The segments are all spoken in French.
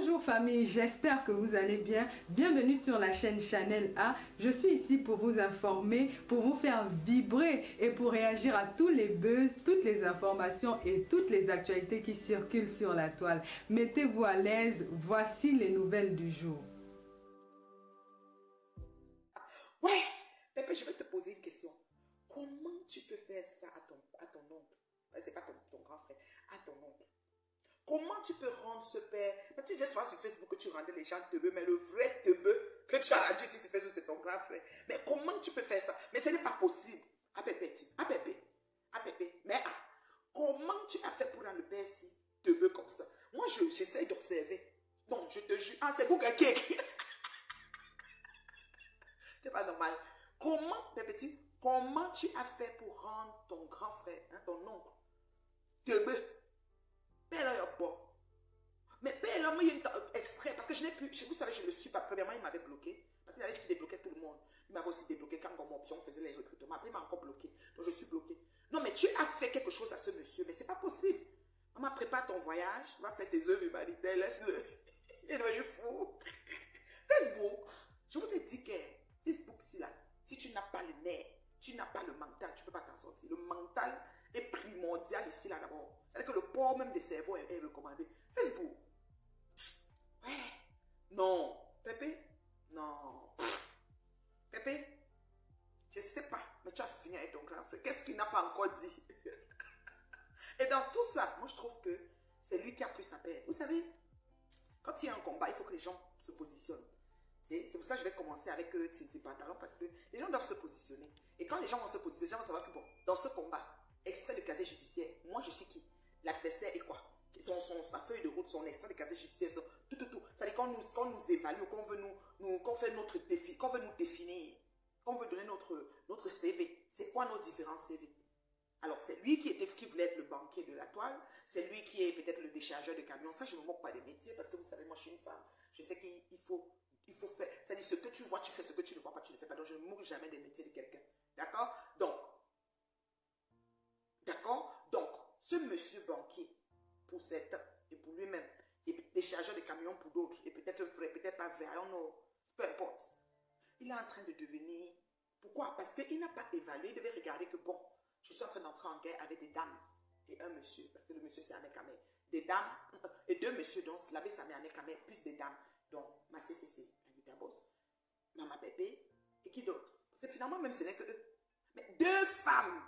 Bonjour famille, j'espère que vous allez bien. Bienvenue sur la chaîne Chanel A. Je suis ici pour vous informer, pour vous faire vibrer et pour réagir à tous les buzz, toutes les informations et toutes les actualités qui circulent sur la toile. Mettez-vous à l'aise, voici les nouvelles du jour. Ouais, Pépé, je vais te poser une question. Comment tu peux faire ça à ton oncle? C'est pas ton grand frère, à ton oncle. Comment tu peux rendre ce père? Tu dis souvent sur Facebook que tu rendais les gens teubeux, mais le vrai teubeux que tu as rendu ici sur Facebook, c'est ton grand frère. Mais comment tu peux faire ça? Mais ce n'est pas possible. Ah Pépé, mais comment tu as fait pour rendre le père si teubeux comme ça? Moi, j'essaie d'observer. Non, je te jure. Ah, c'est Google qui écrit. C'est pas normal. Comment tu as fait pour rendre ton grand frère, hein, ton oncle, teubeux? Père là, bon. Mais père là, moi, il y a une extrait, parce que je n'ai plus, vous savez, je ne le suis pas. Premièrement, il m'avait bloqué, parce qu'il avait dit qu'il débloquait tout le monde. Il m'avait aussi débloqué quand mon pion faisait les recrutements. Après, il m'a encore bloqué. Donc, je suis bloqué. Non, mais tu as fait quelque chose à ce monsieur, mais c'est pas possible. Maman, prépare ton voyage, va faire tes œuvres humanitaires, laisse-le. Il est devenu fou. Facebook, je vous ai dit que Facebook, si tu n'as pas le nerf, tu n'as pas le mental, tu ne peux pas t'en sortir. Le mental est primordial ici, là, d'abord. C'est-à-dire que le port même des cerveaux est recommandé. Facebook. Ouais. Non. Pépé. Non. Pépé. Je ne sais pas, mais tu as fini avec ton grand frère. Qu'est-ce qu'il n'a pas encore dit? Et dans tout ça, moi, je trouve que c'est lui qui a pris sa paix. Vous savez, quand il y a un combat, il faut que les gens se positionnent. C'est pour ça que je vais commencer avec Tinti Pantalon, parce que les gens doivent se positionner. Et quand les gens vont se positionner, les gens vont savoir que bon, dans ce combat, extrait de casier judiciaire, moi je suis qui? L'adversaire est quoi? Sa feuille de route, son extrait de casier judiciaire, tout. C'est-à-dire qu'on nous évalue, qu'on fait notre défi, qu'on veut nous définir, qu'on veut donner notre CV. C'est quoi nos différents CV? Alors c'est lui qui voulait être le banquier de la toile, c'est lui qui est peut-être le déchargeur de camions. Ça, je ne me moque pas des métiers, parce que vous savez, moi je suis une femme. Je sais qu'il faut faire, c'est-à-dire ce que tu vois, tu fais, ce que tu ne vois pas, tu ne fais pas. Donc je ne moque jamais des métiers de quelqu'un. D'accord? Donc, ce monsieur banquier, pour certains, et pour lui-même, et déchargeur de camions pour d'autres, et peut-être vrai, peut-être pas vrai, peu importe. Il est en train de devenir... Pourquoi? Parce qu'il n'a pas évalué, il devait regarder que bon, je suis en train d'entrer en guerre avec des dames et un monsieur, parce que le monsieur c'est Amekamé. Des dames, et deux messieurs, donc Slavé Samé Amekamé, plus des dames. Donc, ma CCC, la Butabos, Maman Pépé, et qui d'autre? Parce que finalement, même ce n'est que eux. Mais deux femmes.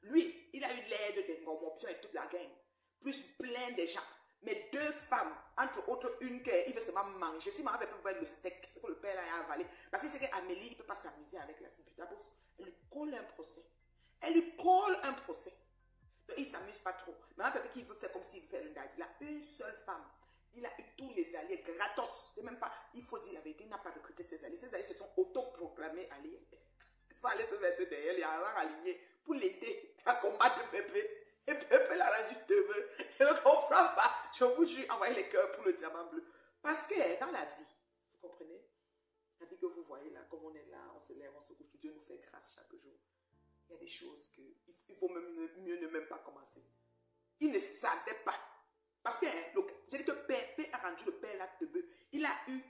Lui, il a eu l'aide des Ngomoptions et toute la gang. Plus plein de gens. Mais deux femmes, entre autres, une qu'il veut seulement manger. Si Maman Pépé veut le steak, c'est que le père a avalé. Parce que c'est qu'Amélie, il ne peut pas s'amuser avec la Butabos. Elle lui colle un procès. Donc, il ne s'amuse pas trop. Maman Pépé qui veut faire comme s'il veut faire le daddy. Il a une seule femme. Il a eu tous les alliés gratos. C'est même pas, il faut dire la vérité, il n'a pas recruté ses alliés. Ses alliés se sont autoproclamés alliés. Ça allait se mettre derrière, les alliés alignés pour l'aider à combattre Pépé. Et Pépé l'a rendu teubeux. Je ne comprends pas. Je vous jure, envoyez les cœurs pour le diamant bleu. Parce que dans la vie, vous comprenez? La vie que vous voyez là, comme on est là, on se lève, on se couche, Dieu nous fait grâce chaque jour. Il y a des choses qu'il faut mieux ne même pas commencer. Il ne savait pas. Parce que, j'ai dit que Pépé a rendu le père là teubeux. Il a eu...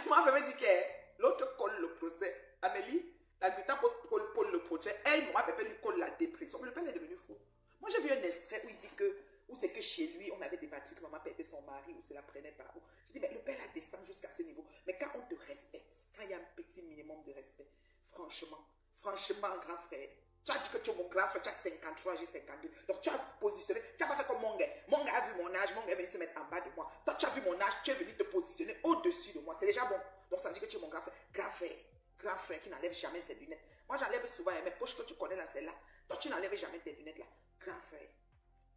Moi, je me dit que l'autre colle le procès. Amélie, la guitare pose le procès. Elle, moi, Pépé lui colle la dépression. Mais le père est devenu fou. Moi, j'ai vu un extrait où il dit que, où c'est que chez lui, on avait débattu que maman Pépé, son mari, ou se la prenait par où. Je dis, mais le père là descend jusqu'à ce niveau. Mais quand on te respecte, quand il y a un petit minimum de respect, franchement, grand frère, tu as dit que tu es mon grand frère, tu as 53, j'ai 52. Donc tu as positionné, tu n'as pas fait comme mon gars. Mon gars a vu mon âge, mon gars est venu se mettre en bas de moi. Toi, tu as vu mon âge, tu es venu te positionner au-dessus de moi. C'est déjà bon. Donc ça veut dire que tu es mon grand frère. Grand frère qui n'enlève jamais ses lunettes. Moi, j'enlève souvent mes poches que tu connais là, celle-là. Toi, tu n'enlèves jamais tes lunettes là. Grand frère,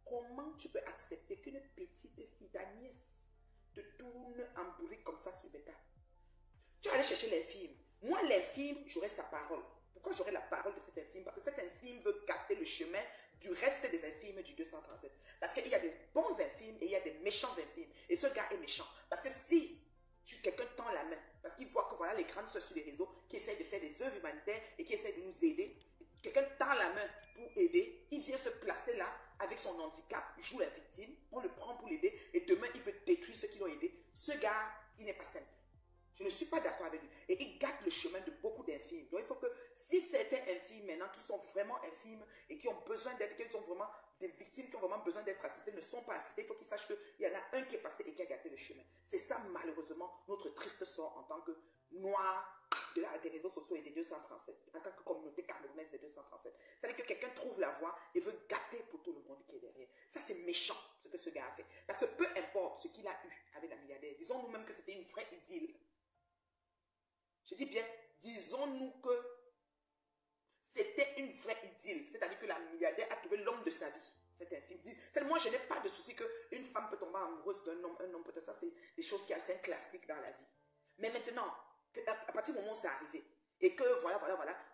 comment tu peux accepter qu'une petite fille d'Agnès te tourne en bourrique comme ça sur bêta? Tu vas aller chercher l'infime. Moi, l'infime, j'aurai sa parole. Pourquoi j'aurai la parole de cet infime? Parce que cet infime veut gâter le chemin du reste des infimes du 237. Parce qu'il y a des bons infimes et il y a des méchants infimes. Et ce gars est méchant. Parce que si quelqu'un tend la main, parce qu'il voit que voilà les grandes soeurs sur les réseaux qui essayent de faire des œuvres humanitaires et qui essayent de nous aider, quelqu'un tend la main pour aider, il vient se placer là avec son handicap, joue la victime, on le prend pour l'aider. Ce gars, il n'est pas simple. Je ne suis pas d'accord avec lui. Et il gâte le chemin de beaucoup d'infimes. Donc il faut que si certains infimes maintenant qui sont vraiment infimes et qui ont besoin d'être, qui sont vraiment des victimes, qui ont vraiment besoin d'être assistées, ne sont pas assistées, il faut qu'ils sachent qu'il y en a un qui est passé et qui a gâté le chemin. C'est ça malheureusement notre triste sort en tant que noirs des réseaux sociaux et des 237, en tant que communauté camerounaise des 237. C'est-à-dire que quelqu'un trouve la voie et veut gâter pour tout le monde qui est derrière. Ça c'est méchant ce que ce gars a fait. Parce que peu importe ce qu'il a eu avec la milliardaire, disons nous-mêmes que c'était une vraie idylle. Je dis bien, disons-nous que c'était une vraie idylle. C'est-à-dire que la milliardaire a trouvé l'homme de sa vie. C'est infime. Moi, je n'ai pas de souci qu'une femme peut tomber amoureuse d'un homme, un homme peut-être. Ça, c'est des choses qui sont assez classiques dans la vie. Mais maintenant, à partir du moment où c'est arrivé, et que voilà,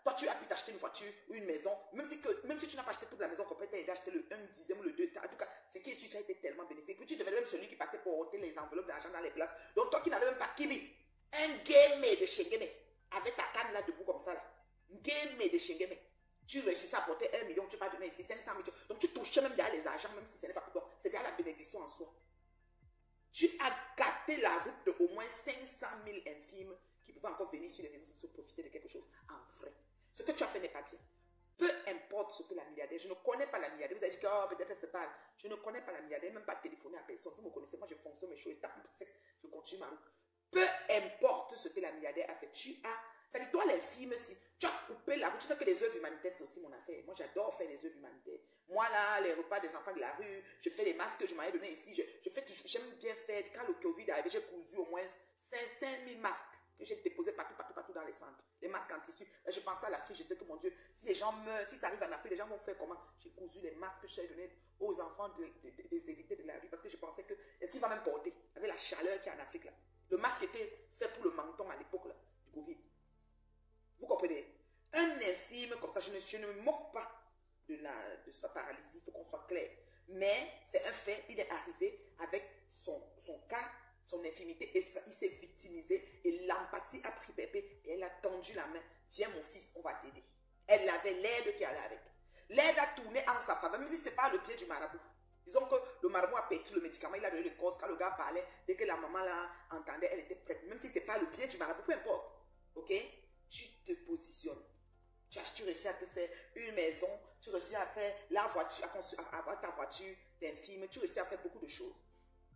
toi tu as pu t'acheter une voiture ou une maison, même si tu n'as pas acheté toute la maison complète, tu as aidé à acheter le 1/10 ou le 2, en tout cas, ce qui est sûr, ça a été tellement bénéfique. Puis tu devenais même celui qui partait pour ôter les enveloppes d'argent dans les places. Donc toi qui n'avais même pas Kibi, un game de Shengeme, avec ta canne là debout comme ça là, un game de Shengeme, tu réussissais à porter 1 million, tu vas donner ici 500 000, donc tu touchais même derrière les argents, même si ce n'est pas pour toi, c'était à la bénédiction en soi. Tu as gâté la route de au moins 500 000 infimes qui pouvaient encore venir sur les réseaux sociaux profiter de quelque chose en vrai. Ce que tu as fait n'est pas bien. Peu importe ce que la milliardaire, je ne connais pas la milliardaire. Vous avez dit que oh, peut-être elle se parle. Je ne connais pas la milliardaire, même pas téléphoner à personne. Vous me connaissez, moi je fonctionne mes choses, je continue ma route. Peu importe ce que la milliardaire a fait, c'est-à-dire toi les films, si tu as coupé la route, tu sais que les œuvres humanitaires c'est aussi mon affaire. Moi j'adore faire les œuvres humanitaires. Moi là, les repas des enfants de la rue, je fais les masques que je m'avais donné ici, j'aime bien faire, quand le Covid est arrivé, j'ai cousu au moins 5000 masques que j'ai déposés partout dans les centres. Les masques en tissu. Et je pensais à l'Afrique, je disais que mon Dieu, si les gens meurent, si ça arrive en Afrique, les gens vont faire comment? J'ai cousu les masques que j'ai donnés aux enfants des élites de la rue parce que je pensais que, est-ce qu'il va même porter avec la chaleur qu'il y a en Afrique là? Le masque était fait pour le menton à l'époque là, du Covid. Vous comprenez? Un infime comme ça, je ne me moque pas de sa paralysie, il faut qu'on soit clair. Mais c'est un fait, il est arrivé avec son cas, son infimité, et ça, il s'est victimisé, et l'empathie a pris bébé, et elle a tendu la main. Viens mon fils, on va t'aider. Elle avait l'aide qui allait avec. L'aide a tourné en sa faveur, même si ce n'est pas le pied du marabout. Disons que le marabout a pétri le médicament, il a donné le corps, quand le gars parlait, dès que la maman là entendait, elle était prête. Même si ce n'est pas le pied du marabout, peu importe. Ok? Tu te positionnes. Tu réussis à te faire une maison, tu réussis à faire la voiture, à avoir ta voiture d'infime, tu réussis à faire beaucoup de choses.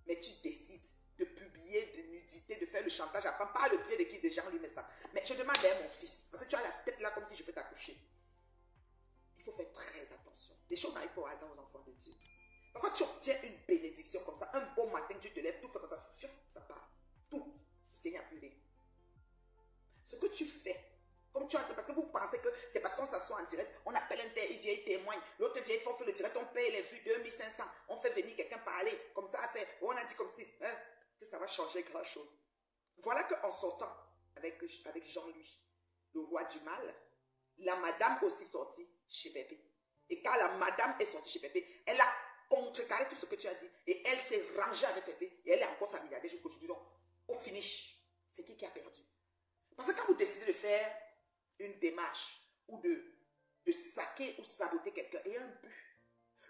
Mais tu décides de publier de nudité, de faire le chantage à la femme, par le biais de qui des gens lui mettent ça. Mais je demande à mon fils, parce que tu as la tête là comme si je peux t'accoucher. Il faut faire très attention. Les choses n'arrivent pas au hasard aux enfants de Dieu. Parfois tu obtiens une bénédiction comme ça, un bon matin tu te lèves, tout fait comme ça, ça part. Tout. Parce qu'il n'y a plus rien. Ce que tu fais, comme tu as, parce que vous pensez que c'est parce qu'on s'assoit en direct, on appelle un tel, il vient, il témoigne. L'autre vient, il fait le direct, on paye les vues 2500. On fait venir quelqu'un parler, comme ça, on a dit comme si, que ça va changer grand chose. Voilà qu'en sortant avec Jean-Louis, le roi du mal, la madame aussi sortie chez Pépé. Et quand la madame est sortie chez Pépé, elle a contrecarré tout ce que tu as dit. Et elle s'est rangée avec Pépé. Et elle est encore sa milliardaire jusqu'aujourd'hui. Donc, au finish, c'est qui a perdu? Parce que quand vous décidez de faire une démarche ou de saquer ou saboter quelqu'un, il y a un but.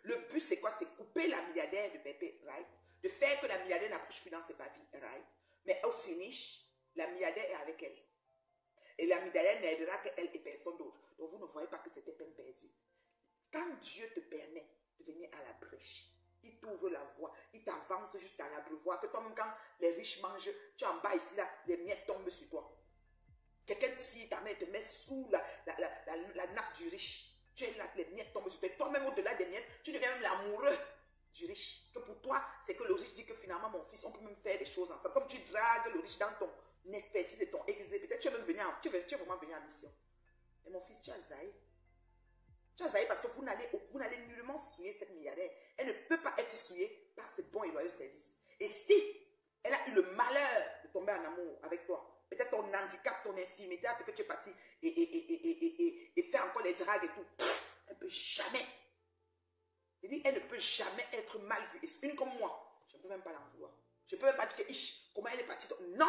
Le but, c'est quoi? C'est couper la milliardaire de Pépé, right? De faire que la milliardaire n'approche plus dans ses papiers, right? Mais au finish, la milliardaire est avec elle. Et la milliardaire n'aidera qu'elle et personne d'autre. Donc vous ne voyez pas que c'était peine perdue. Quand Dieu te permet de venir à la brèche, il t'ouvre la voie, il t'avance jusqu'à l'abreuvoir, que toi-même quand les riches mangent, tu es en bas ici, là, les miettes tombent sur toi. Quelqu'un tire ta main et te met sous la nappe du riche. Tu es là, les miettes tombent sur toi. Toi-même au-delà des miettes, tu deviens même l'amoureux du riche. Que pour toi, c'est que le riche dit que finalement, mon fils, on peut même faire des choses ensemble. Comme tu dragues le riche dans ton expertise et ton exé, peut-être tu es même tu es vraiment venu en mission. Et mon fils, tu as zaï. Tu as zaï parce que vous n'allez nullement souiller cette milliardaire. Elle ne peut pas être souillée par ses bons et loyaux services. Et si elle a eu le malheur de tomber en amour avec toi, peut-être ton handicap, ton infirmité a fait que tu es parti et faire encore les dragues et tout. Elle ne peut jamais. Elle ne peut jamais être mal vue. Et une comme moi, je ne peux même pas l'en vouloir. Je ne peux même pas dire que, comment elle est partie. Non.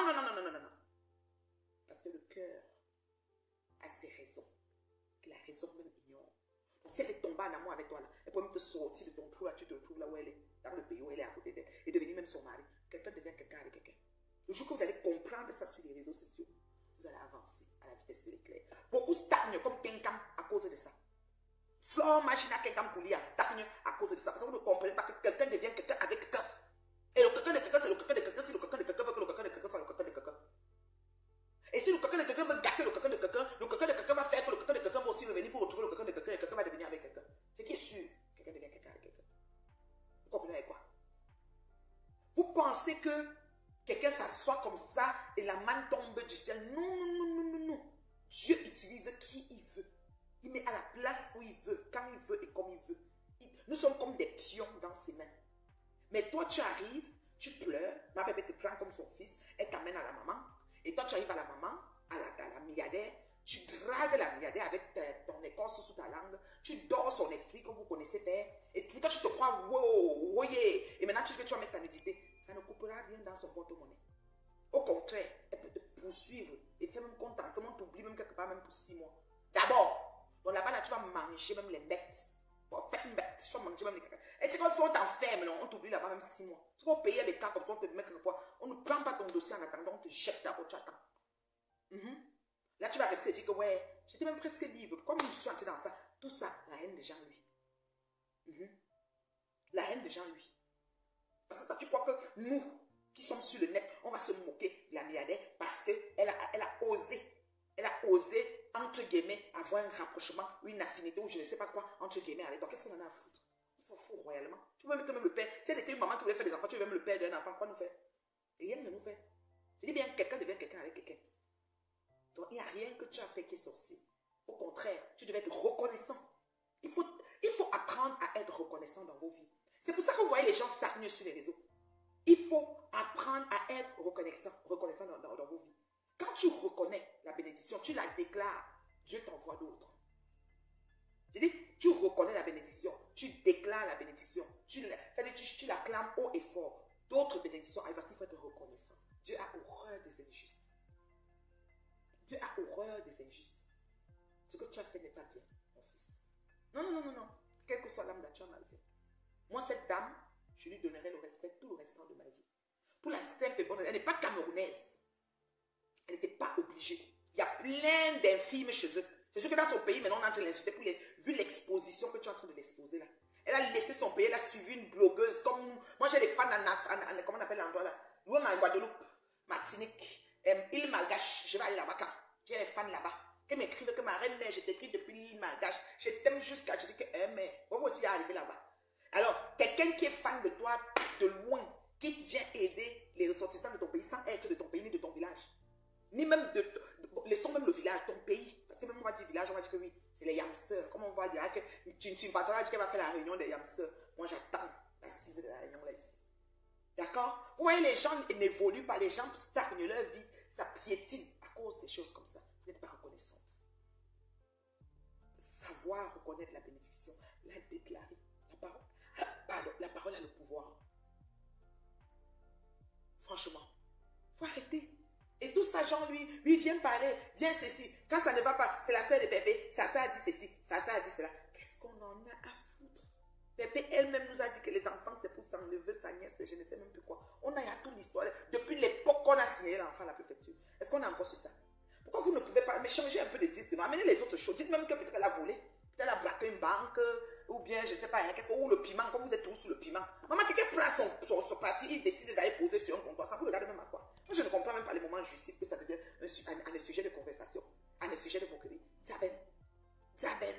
Parce que le cœur a ses raisons. Que la raison même ignore. Donc si elle est tombée en amour avec toi, là, elle peut même te sortir de ton trou, là, tu te retrouves là où elle est, dans le pays où elle est à côté d'elle, et devenir même son mari. Quelqu'un devient quelqu'un avec quelqu'un. Le jour que vous allez comprendre ça sur les réseaux sociaux, vous allez avancer à la vitesse de l'éclair. Beaucoup stagnent comme quelqu'un à cause de ça. Flore machine à quelqu'un pour lire stagne à cause de ça. Parce que vous ne comprenez pas que quelqu'un devient quelqu'un avec quelqu'un. Et le quelqu'un de quelqu'un, c'est le quelqu'un de quelqu'un. Si le quelqu'un de quelqu'un veut que le quelqu'un de quelqu'un soit le quelqu'un de quelqu'un. Et si le quelqu'un de quelqu'un veut gâter le quelqu'un de quelqu'un va faire que le quelqu'un de quelqu'un va aussi revenir pour retrouver le quelqu'un de quelqu'un et quelqu'un va devenir avec quelqu'un. Ce qui est sûr, quelqu'un devient quelqu'un avec quelqu'un. Vous comprenez avec quoi? Vous pensez que quelqu'un s'assoit comme ça et la manne tombe du ciel? Non, non, non, non, non, non. Dieu utilise qui il veut. Il met à la place où il veut, quand il veut et comme il veut. Nous sommes comme des pions dans ses mains. Mais toi, tu arrives, tu pleures, ma bébé te prend comme son fils, elle t'amène à la maman. Et toi, tu arrives à la maman, à la milliardaire, tu dragues la milliardaire avec ton écorce sous ta langue, tu dors son esprit comme vous connaissez faire, et puis toi, tu te crois, wow, voyez, et maintenant, tu vas mettre sa nudité. Ça ne coupera rien dans son porte-monnaie. Au contraire, elle peut te poursuivre et faire même content, faire même t'oublier même quelque part, même pour 6 mois. D'abord, donc là-bas, là, tu vas manger même les bêtes. Bon, fais une bête, tu vas manger même les caca. Et tu sais, quand on t'enferme, on t'oublie là-bas même 6 mois. Tu vas payer des cas comme toi, on te met quelque part. On ne prend pas ton dossier en attendant, on te jette d'abord, tu attends. Là, tu vas rester et dire que ouais, j'étais même presque libre. Pourquoi je suis entré dans ça? Tout ça, la haine des gens, lui. La haine des gens, lui. Parce que toi, tu crois que nous, qui sommes sur le net, on va se moquer de la milliardaire parce qu'elle a osé, entre guillemets, avoir un rapprochement ou une affinité ou je ne sais pas quoi, entre guillemets, avec toi. Qu'est-ce qu'on en a à foutre? On s'en fout royalement. Tu peux mettre même le père. Si elle était une maman qui voulait faire des enfants, tu veux même le père d'un enfant, quoi nous faire? Et rien ne nous fait. Je dis bien, quelqu'un devient quelqu'un avec quelqu'un. Donc, il n'y a rien que tu as fait qui est sorcier. Au contraire, tu devais être reconnaissant. Il faut apprendre à être reconnaissant dans vos vies. C'est pour ça que vous voyez les gens stagnent sur les réseaux. Il faut apprendre à être reconnaissant dans vos vies. Quand tu reconnais la bénédiction, tu la déclares, Dieu t'envoie d'autres. Je dis, tu reconnais la bénédiction, tu déclares la bénédiction, tu la clames haut et fort. D'autres bénédictions arrivent parce qu'il faut être reconnaissant. Dieu a horreur des injustes. Dieu a horreur des injustes. Ce que tu as fait n'est pas bien, mon fils. Non, non, non, non, non. Quelle que soit l'âme que tu as mal fait. Moi, cette dame, je lui donnerai le respect tout le restant de ma vie. Pour la simple et bonne raison, elle n'est pas camerounaise. Elle n'était pas obligée. Il y a plein d'infirmes chez eux. C'est sûr que dans son pays, maintenant, on est en train de l'insulter vu l'exposition que tu es en train de l'exposer là. Elle a laissé son pays, elle a suivi une blogueuse comme nous. Moi, j'ai des fans comment on appelle l'endroit là? Nous, en Guadeloupe, Martinique, île Malgache. Je vais aller là-bas quand j'ai des fans là-bas. Qui m'écrivent que ma reine, je t'écris depuis l'île Malgache. Je t'aime jusqu'à. Je dis que, mais, on va aussi arriver là-bas. Alors, quelqu'un qui est fan de toi de loin, qui vient aider les ressortissants de ton pays sans être de ton pays ni de ton village. Ni même laissons même le village, ton pays. Parce que même on va dire village, on va dire que oui, c'est les yamseurs. Comment on va dire que tu pas dit qu'elle va faire la réunion des yamseurs. Moi, j'attends l'assise de la réunion là ici. D'accord? Vous voyez, les gens n'évoluent pas, les gens stagnent leur vie, ça piétine à cause des choses comme ça. Vous n'êtes pas reconnaissante. Savoir reconnaître la bénédiction, la déclarer. La parole a le pouvoir. Franchement, il faut arrêter. Et tout ça, Jean, lui vient parler, vient ceci. Quand ça ne va pas, c'est la sœur de Pépé. Ça a dit ceci, ça a dit cela. Qu'est-ce qu'on en a à foutre? Pépé elle-même nous a dit que les enfants, c'est pour son neveu, sa nièce, je ne sais même plus quoi. On a toute l'histoire. Depuis l'époque qu'on a signé l'enfant à la préfecture. Est-ce qu'on a encore sur ça? Pourquoi vous ne pouvez pas mais changer un peu de disque? Amenez les autres choses. Dites même que peut-être elle a volé. Peut-être elle a braqué une banque. Ou bien, je ne sais pas, ou le piment, comme vous êtes tous sur le piment. Maman, quelqu'un prend son parti, il décide d'aller poser sur un comptoir. Ça vous regarde même à quoi? Moi, je ne comprends même pas les moments jouissifs que ça devient un sujet de conversation, un sujet de moquerie. Zabel.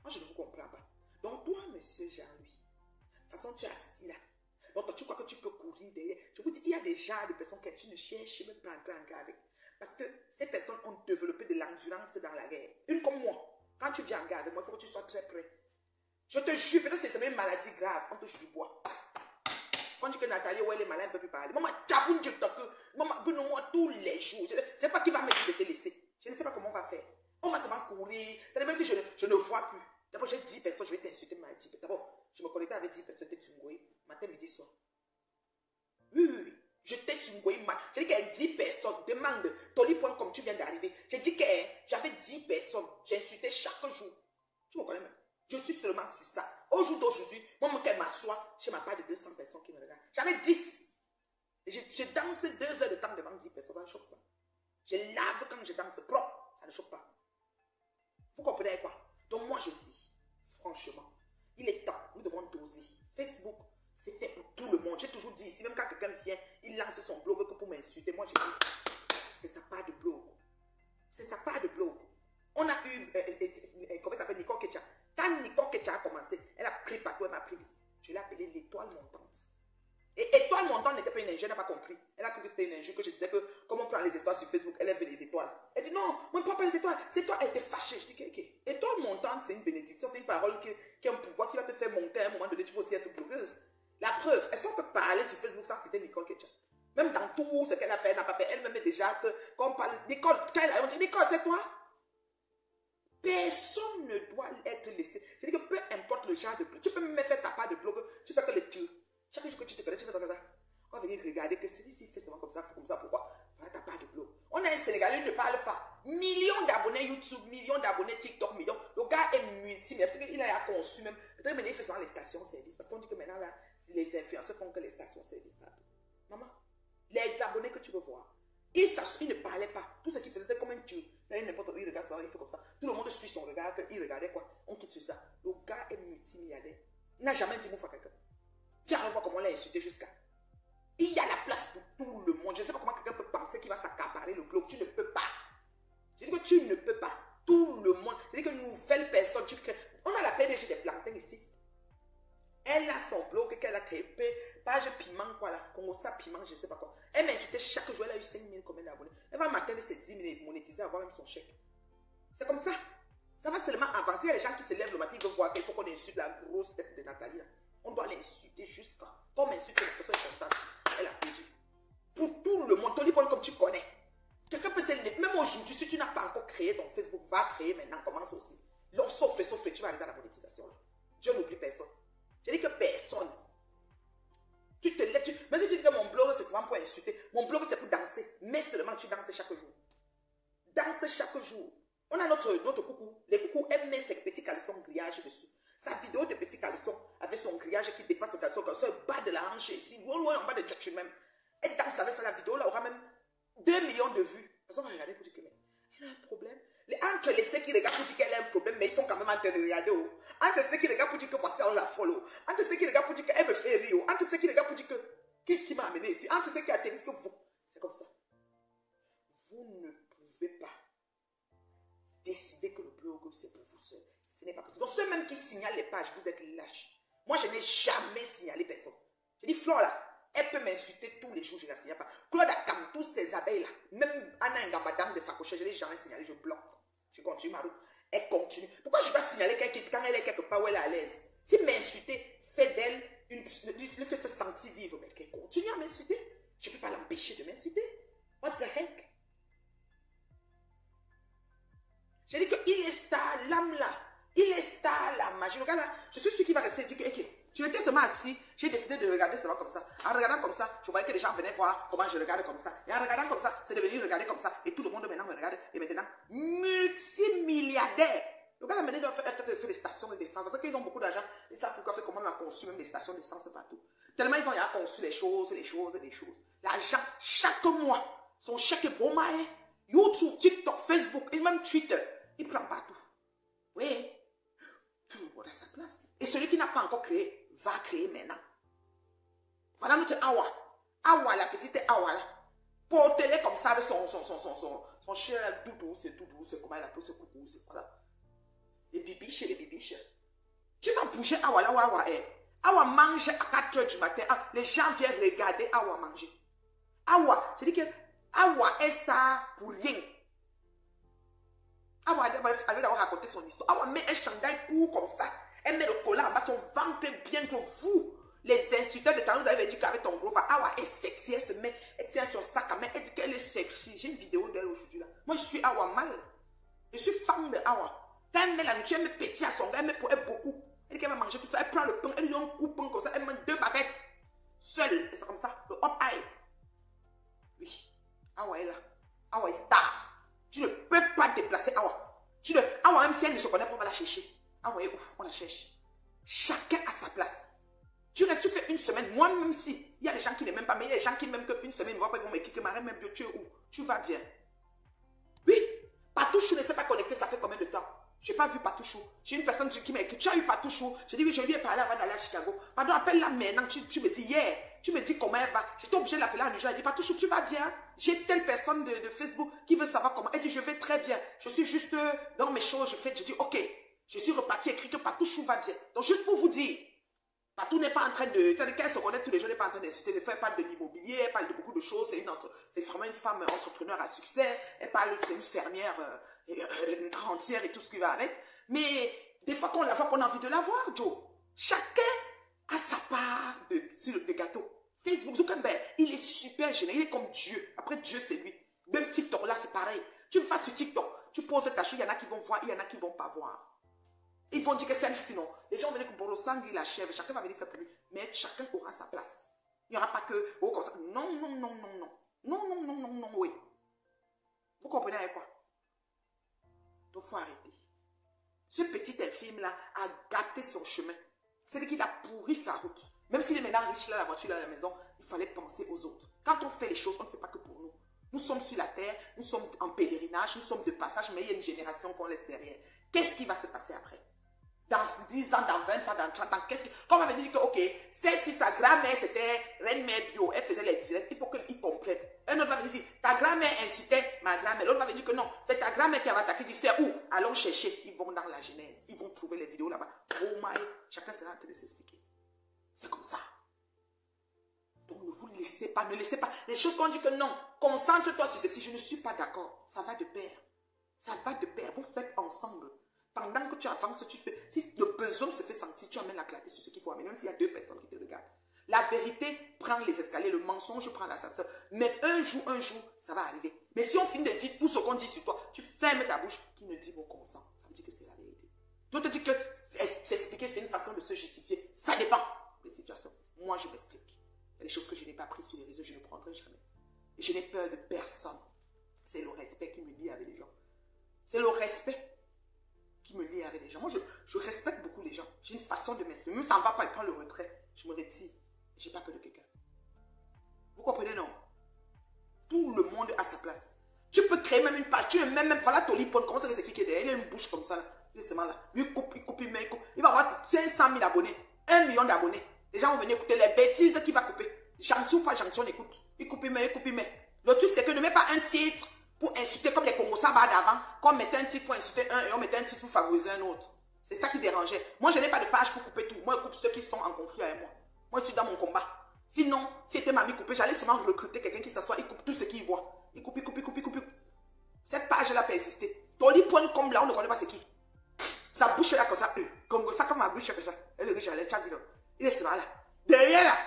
Moi, je ne vous comprends pas. Donc, toi, monsieur Jean-Louis, de toute façon, tu es assis là. Donc, toi, tu crois que tu peux courir derrière. Je vous dis, il y a des genres de personnes que tu ne cherches même pas à entrer en guerre avec. Parce que ces personnes ont développé de l'endurance dans la guerre. Une comme moi. Quand tu viens en garde avec moi, il faut que tu sois très près. Je te jure, peut-être que c'est une maladie grave. On touche du bois. Quand tu dis que Nathalie, ouais, elle est malade, elle ne peut plus parler. Maman, maman, tous les jours. Je ne sais pas qui va me dire de te laisser. Je ne sais pas comment on va faire. On va seulement courir. C'est même si je ne vois plus. D'abord, j'ai 10 personnes, je vais t'insulter, ma dit. D'abord, je me connectais avec 10 personnes, tu es matin, midi, soir. Oui. Je t'ai sungoé mal. J'ai dit qu'il y a 10 personnes. Demande Toli.com, tu viens d'arriver. J'ai dit que j'avais 10 personnes. J'insultais chaque jour. Tu me connais même. Je suis seulement sur ça. Au jour d'aujourd'hui, moi, quand elle m'assoit, je n'ai pas de 200 personnes qui me regardent. J'avais 10. Je danse 2 heures de temps devant 10 personnes, ça ne chauffe pas. Je lave quand je danse propre, ça ne chauffe pas. Vous comprenez quoi? Donc moi je dis, franchement, il est temps, nous devons doser. Facebook, c'est fait pour tout le monde. J'ai toujours dit ici, même quand quelqu'un vient, il lance son blog que pour m'insulter. Moi je dis, c'est sa part de blog. C'est sa part de blog. On a eu, comment ça s'appelle, Nicole Ketcha. Quand Nicole Ketcha a commencé, elle a pris partout, elle m'a prise. Je l'ai appelée l'étoile montante. Et étoile montante n'était pas une injure, elle n'a pas compris. Elle a cru que c'était une injure, que je disais que, comme on prend les étoiles sur Facebook, elle veut les étoiles. Elle dit non, moi je ne prends pas les étoiles. C'est toi, elle était fâchée. Je dis, ok. Étoile montante, c'est une bénédiction, c'est une parole qui a un pouvoir qui va te faire monter à un moment donné. Tu vas aussi être blogueuse. La preuve, est-ce qu'on peut parler sur Facebook sans citer Nicole Ketcha? Même dans tout ce qu'elle a fait, elle n'a pas fait. Elle-même est déjà que, quand on parle, Nicole, quand elle a, on dit, Nicole, c'est toi? Personne ne doit être laissé. C'est-à-dire que peu importe le genre de blog, tu peux même faire ta part de blog, tu fais que le tu. Chaque jour que tu te connais, tu fais ça comme ça. On va venir regarder que celui-ci fait seulement comme ça, pourquoi? Voilà ta part de blog. On a un Sénégalais, il ne parle pas. Millions d'abonnés YouTube, millions d'abonnés TikTok, millions. Le gars est multimillionnaire. Il a conçu même. Peut-être qu'il fait seulement les stations-service. Parce qu'on dit que maintenant, là, les influenceurs font que les stations-service partout. Maman, les abonnés que tu veux voir, il ne parlait pas. Tout ce qu'il faisait, c'était comme un dieu. N'importe où il regarde ça, il fait comme ça. Tout le monde suit son regard. Il regardait quoi? On quitte sur ça. Le gars est multimilliardaire. Il n'a jamais dit mot à quelqu'un. Tu vas voir comment on l'a insulté jusqu'à. Il y a la place pour tout le monde. Je ne sais pas comment quelqu'un peut penser qu'il va s'accaparer le globe. Tu ne peux pas. Je dis que tu ne peux pas. Tout le monde. Je dis que nouvelle personne, tu crées. On a la PDG des plantains ici. Elle a son blog qu'elle a créé. Page piment, quoi là. Congo ça, piment, je ne sais pas quoi. Elle m'a insulté chaque jour. Elle a eu 5 000 combien d'abonnés. Elle va m'atteindre ses 10 000 monétiser, avoir même son chèque. C'est comme ça. Ça va seulement avancer. Il y a les gens qui se lèvent le matin, ils veulent voir qu'il faut qu'on insulte la grosse tête de Nathalie là. On doit l'insulter jusqu'à. Comme insulter la personne est contente. Elle a perdu. Pour tout le monde, Tony Paul comme tu connais. Quelqu'un peut se lever. Même aujourd'hui, si tu n'as pas encore créé ton Facebook, va créer maintenant, commence aussi. Sauf fait, tu vas arriver à la monétisation. Là. Dieu n'oublie personne. Je dis que personne. Tu te lèves, mais si tu dis que mon blog c'est seulement pour insulter, mon blog c'est pour danser. Mais seulement tu danses chaque jour. Danse chaque jour. On a notre coucou. Les coucous aiment mettre ses petits caleçons grillage dessus. Sa vidéo de petits caleçons avec son grillage qui dépasse le caleçon, le bas de la hanche ici, loin en bas de Tchatchu même. Elle danse avec ça, la vidéo là aura même 2 millions de vues. Parce qu'on va regarder pour dire qu'elle a un problème. Entre les ceux qui regardent pour dire qu'elle a un problème, mais ils sont quand même en train de regarder. Entre ceux qui regardent pour dire que voici on la follow. Entre ceux qui regardent pour dire qu'elle me fait rire. Entre ceux qui regardent pour dire que qu'est-ce qui m'a amené ici. Entre ceux qui atterrissent que vous. C'est comme ça. Vous ne pouvez pas décider que le blog c'est pour vous seul. Ce n'est pas possible. Donc ceux même qui signalent les pages, vous êtes lâches. Moi je n'ai jamais signalé personne. Je dis Flore là, elle peut m'insulter tous les jours, je ne la signale pas. Claude Akam, tous ces abeilles là, même Anna Nga, madame de Fakoche, je ne l'ai jamais signalé, je bloque. Je continue ma route. Elle continue. Pourquoi je ne vais pas signaler quelqu'un quand elle est quelque part où elle est à l'aise? Si m'insulter fait d'elle, lui fait se sentir vivre, mais qu'elle continue à m'insulter. Je ne peux pas l'empêcher de m'insulter. What the heck? J'ai dit qu'il est star, l'âme là. Il est star, la magie. Regarde là, je suis sûr qu'il va rester dire que, ok, je m'étais seulement assis, j'ai décidé de regarder seulement comme ça. En regardant comme ça, je voyais que les gens venaient voir comment je regarde comme ça. Et en regardant comme ça, c'est devenu regarder comme ça. Et tout le monde maintenant me regarde. Et maintenant, multimilliardaire. Le gars là maintenant, il doit faire des stations d'essence. Parce qu'ils ont beaucoup d'argent. Ils savent pourquoi faire comment on a conçu même des stations d'essence partout. Tellement ils ont conçu les choses. L'argent, chaque mois, son chèque est bon, YouTube, TikTok, Facebook et même Twitter. Il prend partout. Oui. Tout le monde a sa place. Et celui qui n'a pas encore créé, va créer maintenant. Voilà notre Awa. Awa, la petite Awa là. Portez-les comme ça avec son chien doudou, c'est comment elle appelle ce coucou, c'est quoi là. Les bibiches. Tu vas bouger Awa là où Awa est. Awa mange à 4 h du matin. Les gens viennent regarder Awa manger. Awa, je dis que Awa est star pour rien. Awa avait d'abord raconté son histoire. Awa met un chandail court comme ça. Elle met le collant en bas, son ventre bien que vous. Les insulteurs de talent, vous avez dit qu'avec ton gros ventre, Awa est sexy. Elle se met, elle tient son sac à main. Elle dit qu'elle est sexy. J'ai une vidéo d'elle aujourd'hui là. Moi, je suis Awa mal. Je suis fan de Awa. Quand elle met la nourriture, elle met petit à son gars, elle met pour elle beaucoup. Elle dit qu'elle va manger tout ça. Elle prend le pain, elle lui donne un coup de pain comme ça. Elle met 2 baguettes. Seule. C'est comme ça. Le hop eye. Oui. Awa est là. Awa est star. Tu ne peux pas déplacer Awa. Awa, même si elle ne se connaît pas, on va la chercher. Awa est ouf, on la cherche. Chacun a sa place. Tu restes, tu fais une semaine. Moi-même, même si, il y a des gens qui ne m'aiment pas, mais il y a des gens qui m'aiment qu'une semaine, ils vont pas dire, mais qui m'arrête même, tu es où? Tu vas bien. Oui, Patouchou ne s'est pas connecté, ça fait combien de temps? Je n'ai pas vu Patouchou. J'ai une personne qui m'a écrit, tu as eu Patouchou? J'ai dit, oui, je lui ai parlé avant d'aller à Chicago. Pardon, appelle-la maintenant, tu me dis, yeah. Tu me dis comment elle va. J'étais obligée de l'appeler en urgence. Elle dit, Patouchou, tu vas bien? J'ai telle personne de Facebook qui veut savoir comment. Elle dit, je vais très bien. Je suis juste dans mes choses, je dis, ok. Je suis reparti écrit que Patouchou va bien. Donc, juste pour vous dire, Patou n'est pas en train de... C'est-à-dire qu'elle se connaît tous les jours, elle n'est pas en train d'insulter. Des fois, elle parle de l'immobilier, elle parle de beaucoup de choses. C'est vraiment une femme entrepreneur à succès. Elle parle, c'est une fermière entière et tout ce qui va avec. Mais des fois, quand on la voit, on a envie de la voir, Joe. Chacun a sa part de gâteau. Facebook, Zuckerberg, il est super génial. Il est comme Dieu. Après, Dieu, c'est lui. Même TikTok, là, c'est pareil. Tu vas sur TikTok, tu poses ta chose, il y en a qui vont voir, il y en a qui ne vont pas voir. Ils vont dire que c'est un sinon. Les gens vont venir pour le sang et la chèvre. Chacun va venir faire pour lui. Mais chacun aura sa place. Il n'y aura pas que, oh, comme ça. Non, non, non, non, non. Non, non, non, non, non, oui. Vous comprenez avec quoi? Donc, il faut arrêter. Ce petit infime-là a gâté son chemin. C'est-à-dire qu'il a pourri sa route. Même s'il est maintenant riche, là, la voiture, là, à la maison, il fallait penser aux autres. Quand on fait les choses, on ne fait pas que pour nous. Nous sommes sur la terre, nous sommes en pèlerinage, nous sommes de passage, mais il y a une génération qu'on laisse derrière. Qu'est-ce qui va se passer après? Dans 10 ans, dans 20 ans, dans 30 ans, quand on va venir dire que, ok, si sa grand-mère c'était Reine Mère Bio, elle faisait les directs, il faut qu'il comprenne. Un autre va venir dire, ta grand-mère insultait ma grand-mère. L'autre va venir dire que non, c'est ta grand-mère qui va attaquer, dit, c'est où? Allons chercher. Ils vont dans la Genèse, ils vont trouver les vidéos là-bas. Oh my, chacun sera en train de s'expliquer. C'est comme ça. Donc ne vous laissez pas, ne laissez pas. Les choses qu'on dit que non, concentre-toi sur ceci, je ne suis pas d'accord. Ça va de pair. Ça va de pair, vous faites ensemble. Pendant que tu avances, tu fais. Si le besoin se fait sentir, tu amènes la clarté sur ce qu'il faut amener, même s'il y a 2 personnes qui te regardent. La vérité prend les escaliers, le mensonge prend l'ascenseur. Mais un jour, ça va arriver. Mais si on finit de dire tout ce qu'on dit sur toi, tu fermes ta bouche, qui ne dit mot consent. Ça veut dire que c'est la vérité. D'autres disent que s'expliquer, c'est une façon de se justifier. Ça dépend des situations. Moi, je m'explique. Il y a des choses que je n'ai pas prises sur les réseaux, je ne prendrai jamais. Et je n'ai peur de personne. C'est le respect qui me lie avec les gens. C'est le respect qui me lie avec les gens. Moi, je respecte beaucoup les gens. J'ai une façon de m'exprimer. Même ça ne va pas, il prend le retrait. Je me retire. Je n'ai pas peur de quelqu'un. Vous comprenez, non? Tout le monde a sa place. Tu peux créer même une page. Tu ne mets même, voilà ton lipone. Comment ça que c'est qui est derrière? Il a une bouche comme ça, là. Laissez-moi là. Lui, il coupe, il met, il coupe. Il va avoir 500 000 abonnés. 1 million d'abonnés. Les gens vont venir écouter les bêtises qu'il va couper. Gentil ou pas gentil, on écoute. Il coupe, il met, il coupe, il met. Le truc, c'est que ne mets pas un titre pour insulter comme les Congos Saba d'avant. Quand on mettait un titre pour insulter un et on mettait un titre pour favoriser un autre. C'est ça qui dérangeait. Moi, je n'ai pas de page pour couper tout. Moi, je coupe ceux qui sont en conflit avec moi. Moi, je suis dans mon combat. Sinon, si c'était mamie coupée, j'allais seulement recruter quelqu'un qui s'assoit, il coupe tout ce qu'il voit. Il coupe, il coupe, il coupe, il coupe. Cette page-là peut exister. Toli.com, là, on ne connaît pas c'est qui. Sa bouche là comme ça. Congo, ça comme ma bouche comme ça. Elle est riche, elle est chat, il est seulement là. Derrière là.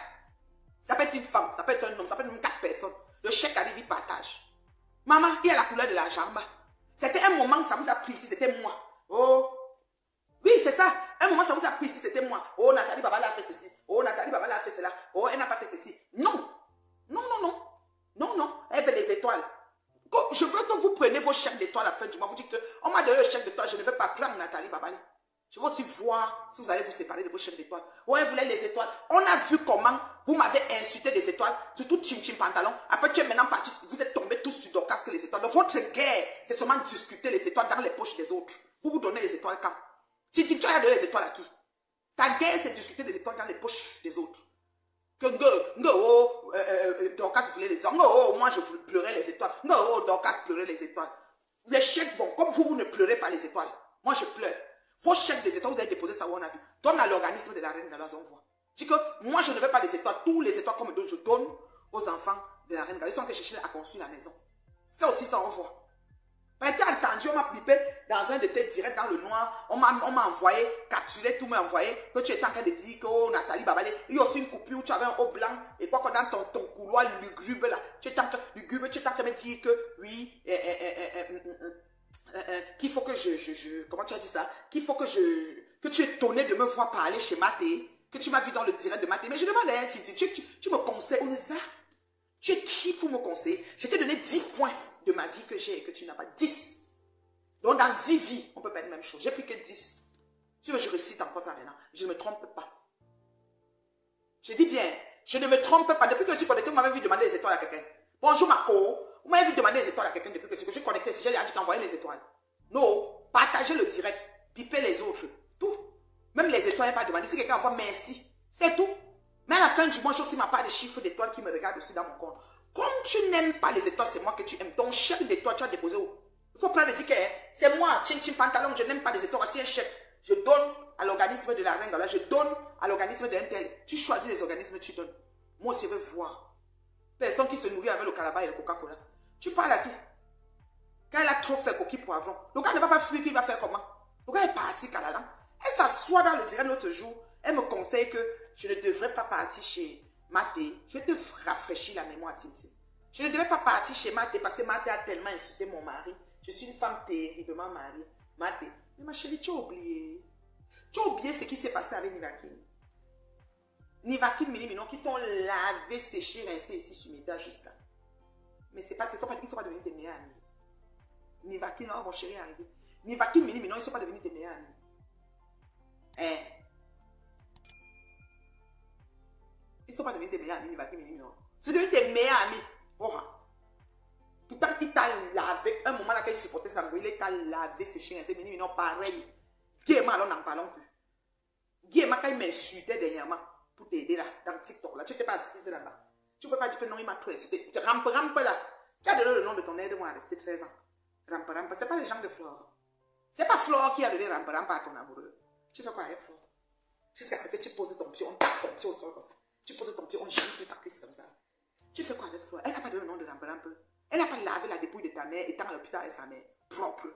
Ça peut être une femme, ça peut être un homme, ça peut être même 4 personnes. Le chèque arrive, il partage. Maman, il y a la couleur de la jambe. C'était un moment que ça vous a pris ici, c'était moi. Oh. Oui, c'est ça. Un moment, ça vous a pris ici, c'était moi. Oh, Nathalie Babala a fait ceci. Oh, Nathalie Babala a fait cela. Oh, elle n'a pas fait ceci. Non. Non, non, non. Non, non. Elle fait des étoiles. Je veux que vous preniez vos chèques d'étoiles à la fin du mois. Vous dites que, on m'a donné le chèque d'étoiles, je ne vais pas prendre Nathalie Babala. Je veux aussi voir si vous allez vous séparer de vos chèques d'étoiles. Ouais, vous voulez les étoiles. On a vu comment vous m'avez insulté des étoiles, surtout Chim Chim Pantalon. Après, tu es maintenant parti, vous êtes tombé tous sur Dorcas que les étoiles. Donc, votre guerre, c'est seulement discuter les étoiles dans les poches des autres. Vous vous donnez les étoiles quand? Tu as donné les étoiles à qui? Ta guerre, c'est discuter des étoiles dans les poches des autres. Que Dorcas voulait les étoiles. Moi, je pleurais les étoiles. Dorcas pleurait les étoiles. Les chèques vont, comme vous ne pleurez pas les étoiles. Moi, je pleure. Vos chèques des étoiles, vous avez déposé ça où on a vu. Donne à l'organisme de la reine Galoise, on voit. Dis que moi, je ne veux pas des étoiles. Tous les étoiles qu'on me donne, je donne aux enfants de la reine Galoise. Ils sont en train de chercher à construire la maison. Fais aussi ça, on voit. Ben, t'as entendu, on m'a pipé dans un de tes directs dans le noir. On m'a envoyé, capturé, tout m'a envoyé. Que tu étais en train de dire que oh, Nathalie Babalé, il y a aussi une coupure où tu avais un haut blanc. Et quoi que dans ton couloir lugubre là, tu étais en train de me dire que oui, qu'il faut que comment tu as dit ça? Qu'il faut que tu es étonné de me voir parler chez Maté, que tu m'as vu dans le direct de Maté. Mais je demandais, hein, tu me conseilles, Onesa? Tu es qui pour me conseiller? Je t'ai donné 10 points de ma vie que j'ai et que tu n'as pas. 10. Donc dans 10 vies, on ne peut pas être la même chose. J'ai pris que 10. Tu veux que je récite encore ça maintenant? Je ne me trompe pas. Je dis bien, Je ne me trompe pas. Depuis que je suis connecté, vous m'avez vu demander les étoiles à quelqu'un. Bonjour Marco. Vous m'avez vu demander les étoiles à quelqu'un depuis que je suis connecté. Si j'ai dit qu'envoyer les étoiles. Non. Partagez le direct. Pipez les autres. Tout. Même les étoiles, pas demander. Si quelqu'un envoie merci. C'est tout. Mais à la fin du mois, je aussi ma part de chiffres d'étoiles qui me regardent aussi dans mon compte. Comme tu n'aimes pas les étoiles, c'est moi que tu aimes. Ton chèque d'étoiles, tu as déposé où? Il faut prendre le ticket. Hein. C'est moi, Tching Tching Pantalon, je n'aime pas les étoiles. Voici un chèque. Je donne à l'organisme de la Ringala. Je donne à l'organisme d'un tel. Tu choisis les organismes, tu donnes. Moi aussi, je veux voir. Personne qui se nourrit avec le calabar et le Coca-Cola. Tu parles à qui? Quand elle a trop fait coquille poivron, le gars ne va pas fuir, qu'il va faire comment? Le gars est parti, Kalala. Elle s'assoit dans le direct l'autre jour. Elle me conseille que je ne devrais pas partir chez Maté. Je te rafraîchir la mémoire, Tintin. Je ne devrais pas partir chez Maté parce que Maté a tellement insulté mon mari. Je suis une femme terriblement mariée. Maté. Mais ma chérie, tu as oublié. Tu as oublié ce qui s'est passé avec Nivakin. Nivakin, Mini-Minon, qui t'ont lavé, séché, rincé ici sur mes dents jusqu'à. Mais c'est pas, ils ne sont pas devenus tes meilleurs amis. Nivakin, oh mon chéri est arrivé. Nivakin, Mini-Minon, ils ne sont pas devenus tes meilleurs amis. Hein? Ils ne sont pas devenus tes meilleurs amis, Nivakin, Mini-Minon. C'est devenu tes meilleurs amis. Oh. Pourtant, il t'a lavé. Un moment là, quand il supportait Sango, il t'a lavé, séché, rincé, Mini-Minon, pareil. Guéma, alors n'en parlons plus. Guéma, quand il m'insultait dernièrement, pour t'aider là, dans TikTok là, tu n'étais pas assise là-bas. Tu ne peux pas dire que non, il m'a tout insulté. Rampe là. Tu as donné le nom de ton aide-moi à rester 13 ans. Rampe, ce n'est pas les gens de Flore. Ce n'est pas Flore qui a donné rampe à ton amoureux. Tu fais quoi avec Flore? Jusqu'à ce que tu poses ton pied, on tape ton pied au sol comme ça. Tu poses ton pied, on gifle ta cuisse comme ça. Tu fais quoi avec Flore? Elle n'a pas donné le nom de rampe. Elle n'a pas lavé la dépouille de ta mère étant à l'hôpital avec sa mère. Propre.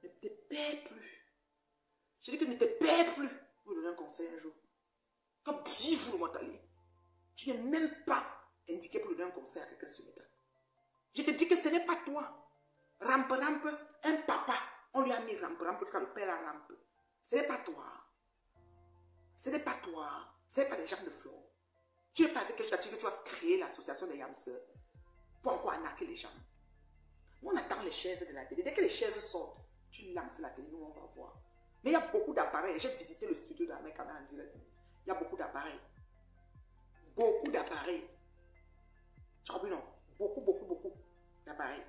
Ne te perds plus. Je dis que ne te perds plus. Je vous donner un conseil un jour. Comme bien vous, Montali. Tu n'es même pas indiqué pour donner un conseil à quelqu'un sur le temps. Je te dis que ce n'est pas toi. Rampe, un papa. On lui a mis rampe quand le père a rampe. Ce n'est pas toi. Ce n'est pas toi. Ce n'est pas des gens de flot. Tu n'es pas avec quelqu'un que tu vas créer l'association des Yamseurs. Pour encore arnaquer les gens. On attend les chaises de la télé. Dès que les chaises sortent, tu lances la télé, nous on va voir. Mais il y a beaucoup d'appareils. J'ai visité le studio de la mec en direct. Il y a beaucoup d'appareils. Beaucoup d'appareils. Tu as compris, non? Beaucoup d'appareils.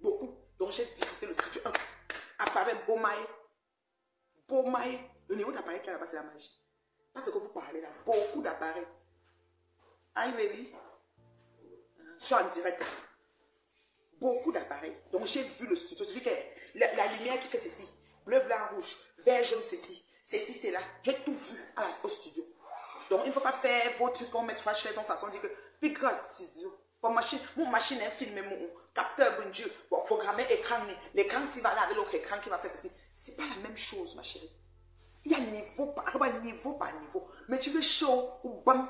Beaucoup. Donc j'ai visité le studio 1. Appareil Beaumaille. Le niveau d'appareil qu'il y a là-bas, c'est la magie. Parce que vous parlez là. Beaucoup d'appareils. Aïe, baby. Je suis en direct. Beaucoup d'appareils. Donc j'ai vu le studio. Je dis que la lumière qui fait ceci. Bleu, blanc, rouge. Vert, jaune, ceci. Ceci, c'est là. J'ai tout vu au studio. Donc il ne faut pas faire vos trucs qu'on met trois chaises, on s'assoit, on dit que plus grand studio. Mon machine est filmée, mon capteur, bon Dieu, bon programmer écran. L'écran, s'il va là avec l'autre écran qui va faire ceci. Ce n'est pas la même chose, ma chérie. Il y a niveau par niveau. Mais tu veux chaud ou bam.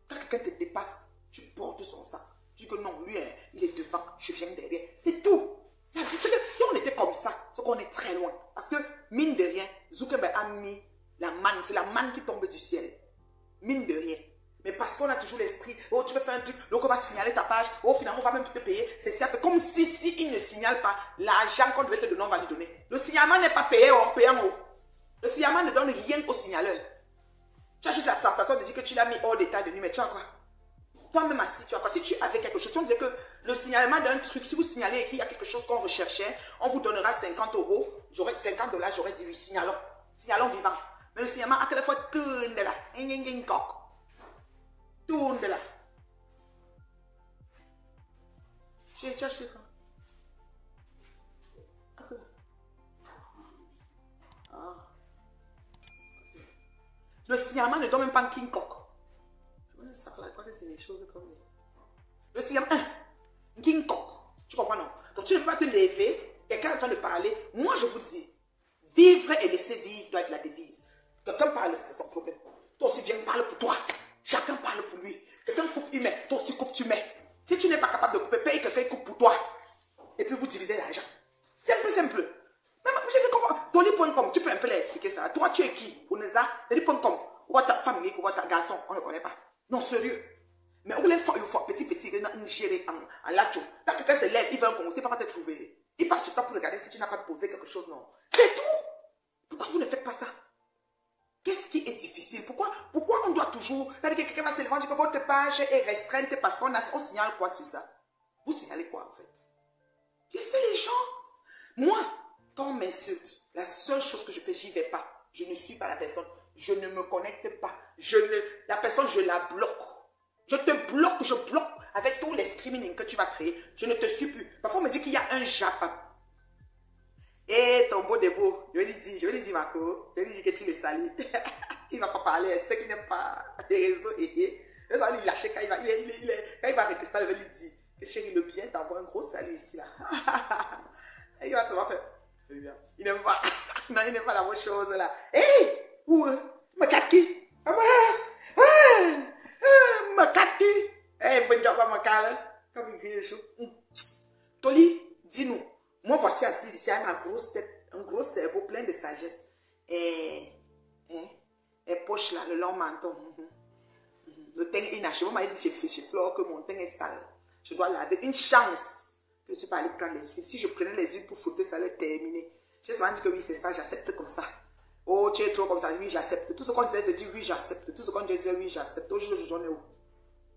Quand quelqu'un te dépasse, tu portes son sac. Tu dis que non, lui, il est devant, je viens derrière. C'est tout. Si on était comme ça, c'est qu'on est très loin. Parce que, mine de rien, Zuckerberg a mis la manne. C'est la manne qui tombe du ciel. Mine de rien. Mais parce qu'on a toujours l'esprit, oh, tu peux faire un truc, donc on va signaler ta page, oh, finalement, on va même te payer. C'est ça, comme si il ne signale pas l'argent qu'on devait te donner, on va lui donner. Le signalement n'est pas payé en payant haut. Le signalement ne donne rien au signaleur. Tu as juste la sensation de dire que tu l'as mis hors d'état de nuit, mais tu as quoi? Toi-même assis, tu as quoi? Si tu avais quelque chose, on disait que le signalement d'un truc, si vous signalez qu'il y a quelque chose qu'on recherchait, on vous donnera 50 €. J'aurais 50 $, j'aurais dit oui, signalons. Signalons vivant. Mais le signalement, à quelle fois, tourne de là. Tourne de là. Tu as acheté quoi? Le signalement ne donne même pas un King Cock. Ça, là, je crois que c'est des choses comme le signalement, King Cock. Tu comprends, non? Donc tu ne peux pas te lever, quelqu'un est en train de parler. Moi, je vous dis, vivre et laisser vivre doit être la devise. Quelqu'un parle, c'est son problème. Toi aussi, viens, parle pour toi. Chacun parle pour lui. Quelqu'un coupe, il met. Toi aussi, coupe, tu mets. Si tu n'es pas capable de couper, paye quelqu'un qui coupe pour toi. Et puis vous divisez l'argent. Simple. Même, je comprends. Tony.com, tu peux un peu l'expliquer ça. Toi, tu es qui? Oneza, Tony.com. Ou ta famille, ou ta garçon, on ne connaît pas. Non, sérieux. Mais où les fois, petit, il géré en lacho. Quand quelqu'un se lève, il veut un conseil, il ne va pas te trouver. Il passe sur toi pour regarder si tu n'as pas posé quelque chose, non. C'est tout. Pourquoi vous ne faites pas ça? difficile. Pourquoi on doit toujours... C'est-à-dire que quelqu'un va se lever, dire que votre page est restreinte parce qu'on signale quoi sur ça? Vous signalez quoi en fait? Laissez les gens. Moi, quand on m'insulte, la seule chose que je fais, j'y vais pas. Je ne suis pas la personne. Je ne me connecte pas. La personne, je la bloque. Je te bloque, je bloque avec tous les screaming que tu vas créer. Je ne te suis plus. Parfois, on me dit qu'il y a un Japa. Et ton beau débo, je lui dis, Marco, je lui dis que tu le salis. Il ne va pas parler, tu sais qu'il n'aime pas les réseaux. Je vais lui lâcher quand il va arrêter ça, je vais lui dire que chérie, le bien t'envoie un gros salut ici là. Et il va te faire. Il n'aime pas. Non, il n'aime pas la bonne chose là. Hé! Où? Ma kaki? Ma kaki? Eh, bonjour, ma kaki. Comme il crie le chou. Toli, dis-nous. Moi, voici assise ici avec ma grosse tête, un gros cerveau plein de sagesse. Et poche là, le long menton. Le teint inachevé. On m'a dit chez Flore que mon teint est sale. Je dois laver. Une chance que je ne suis pas allée prendre les huiles. Si je prenais les huiles pour frotter, ça allait terminer. J'ai souvent dit que oui, c'est ça, j'accepte comme ça. Oh, tu es trop comme ça, oui, j'accepte. Tout ce qu'on disait, je dis oui, j'accepte. Tout ce qu'on disait, oui, j'accepte. Aujourd'hui, j'en ai où?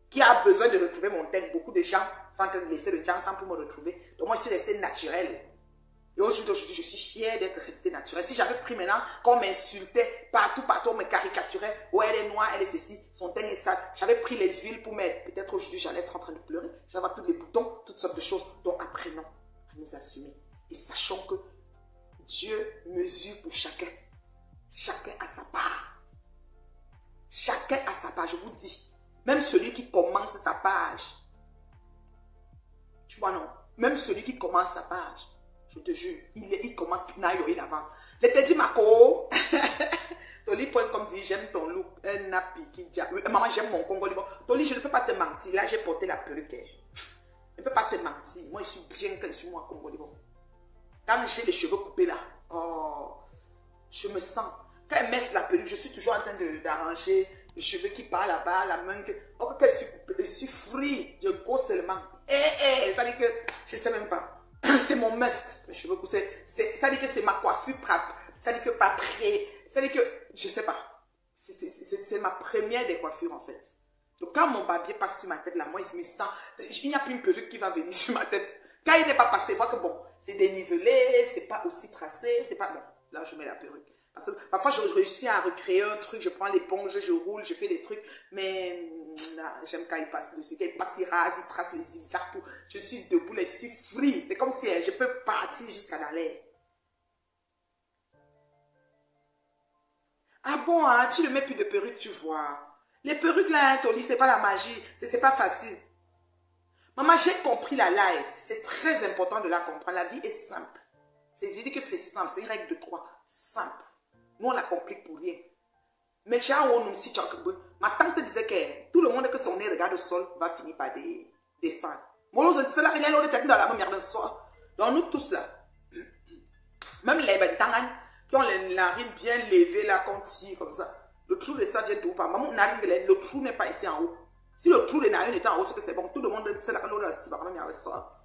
Qui a besoin de retrouver mon teint? Beaucoup de gens sont en train de laisser le temps sans pour me retrouver. Donc moi, je suis restée naturelle. Et aujourd'hui, je suis fière d'être restée naturelle. Si j'avais pris maintenant, qu'on m'insultait, partout, on me caricaturait. Oh, elle est noire, elle est ceci, son teint est sale. J'avais pris les huiles pour mettre. Peut-être aujourd'hui, j'allais être en train de pleurer. J'avais tous les boutons, toutes sortes de choses. Donc apprenons à nous assumer. Et sachons que Dieu mesure pour chacun. Chacun a sa part. Chacun a sa part, je vous dis. Même celui qui commence sa page. Tu vois, non? Même celui qui commence sa page. Je te jure, il commence, il avance. Je te dis, Marco, Toli.com dit, j'aime ton look. Un nappy qui dit, maman, j'aime mon Congo libre. Toli, je ne peux pas te mentir. Là, j'ai porté la perruque. Je ne peux pas te mentir. Moi, je suis bien que je suis moi, Congo libre. Quand j'ai les cheveux coupés là, oh, je me sens. Quand elle met la perruque, je suis toujours en train d'arranger les cheveux qui partent là-bas, la main. Oh, quand je suis free, je go seulement. Ça dit que je ne sais même pas. C'est mon must, les cheveux coupés. Ça dit que c'est ma coiffure, ça dit que pas prêt. Ça dit que, je ne sais pas. C'est ma première des coiffures en fait. Donc quand mon barbier passe sur ma tête là, moi il me sent. Il n'y a plus une perruque qui va venir sur ma tête. Quand il n'est pas passé, voir que bon, c'est dénivelé, c'est pas aussi tracé, c'est pas bon. Là, je mets la perruque. Parce que parfois, je réussis à recréer un truc, je prends l'éponge, je roule, je fais des trucs, mais j'aime quand il passe dessus, quand il passe, il rase, il trace les zigzags, tout. Je suis debout, je suis free. C'est comme si je peux partir jusqu'à dans l'air. Ah bon, hein, tu ne mets plus de perruque, tu vois. Les perruques là, hein, Toli, c'est pas la magie, c'est pas facile. Maman, j'ai compris la life. C'est très important de la comprendre. La vie est simple. Je dis que c'est simple. C'est une règle de 3. Simple. Nous, on la complique pour rien. Mais ma tante disait que tout le monde que son nez regarde au sol va finir par descendre. Moi, je dis là, il y a l'autre tête dans la même merde soir. Donc, nous tous là. Même les bêtangan qui ont les narines bien levées là, qu'on tire comme ça. Le trou de ça vient tout par. Maman, le trou n'est pas ici en haut. Si le trou des narines était en haut, c'est que c'est bon. Tout le monde sait la l'autre aussi, par même il soir.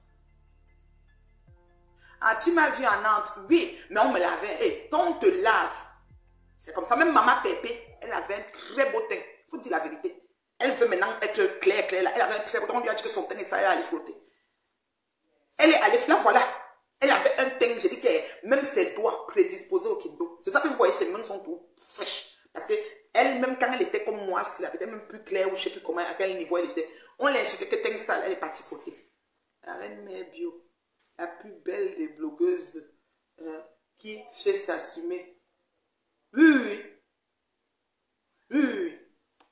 Ah, tu m'as vu en Nantes? Oui, mais on me lavait. Hey, quand on te lave, c'est comme ça. Même maman Pépé, elle avait un très beau teint. Il faut dire la vérité. Elle veut maintenant être claire. Là. Elle avait un très beau teint. On lui a dit que son teint, ça allait aller flotter. Elle est allée, là, voilà. Elle avait un teint, j'ai dit que même ses doigts prédisposés au kendo. C'est ça que vous voyez, ses mains sont tout fraîches. Parce que elle, même quand elle était comme moi, elle était même plus claire ou je ne sais plus comment, à quel niveau elle était. On l'a insulté que teint sale, elle est partie frotter. La reine mère bio, la plus belle des blogueuses qui fait s'assumer. Oui.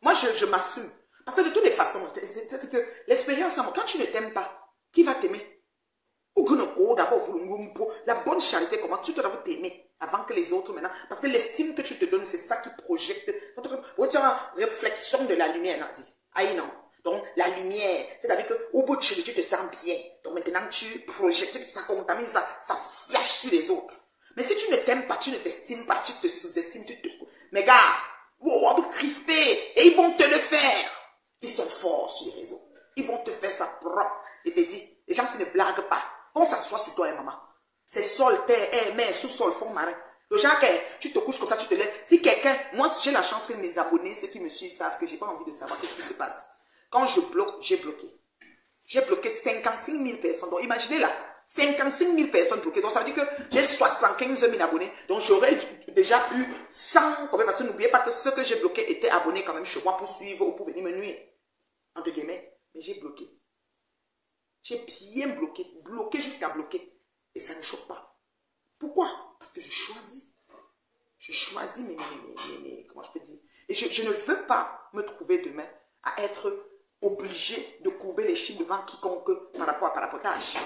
Moi, je m'assume. Parce que de toutes les façons, c'est que l'expérience, quand tu ne t'aimes pas, qui va t'aimer? Ou d'abord, la bonne charité, comment tu dois d'abord t'aimer avant que les autres maintenant. Parce que l'estime que tu te donnes, c'est ça qui projette. Tu as une réflexion de la lumière, non, dit. Aïe, non. Donc, la lumière, c'est-à-dire qu'au bout de tu te sens bien. Donc, maintenant, tu projettes, ça contamine, ça flash sur les autres. Mais si tu ne t'aimes pas, tu ne t'estimes pas, tu te sous-estimes, Mais gars, on va crisper et ils vont te le faire. Ils sont forts sur les réseaux. Ils vont te faire ça propre. Et te dit, les gens ne blaguent pas. On s'assoit sur toi et maman. C'est sol, terre, air, mer, sous-sol, fond marin. Le genre que tu te couches comme ça, tu te lèves. Si quelqu'un, moi j'ai la chance que mes abonnés, ceux qui me suivent, savent que j'ai pas envie de savoir qu'est-ce qui se passe. Quand je bloque, j'ai bloqué. J'ai bloqué 55 000 personnes. Donc imaginez là, 55 000 personnes bloquées. Donc ça veut dire que j'ai 75 000 abonnés. Donc j'aurais déjà eu 100. Parce que n'oubliez pas que ceux que j'ai bloqués étaient abonnés quand même chez moi pour suivre ou pour venir me nuire. Entre guillemets. Mais j'ai bloqué. J'ai bien bloqué. Bloqué jusqu'à bloquer. Et ça ne chauffe pas. Pourquoi? Parce que je choisis. Je choisis comment je peux dire? Et je ne veux pas me trouver demain à être obligé de courber les chines devant quiconque par rapport à parapotage.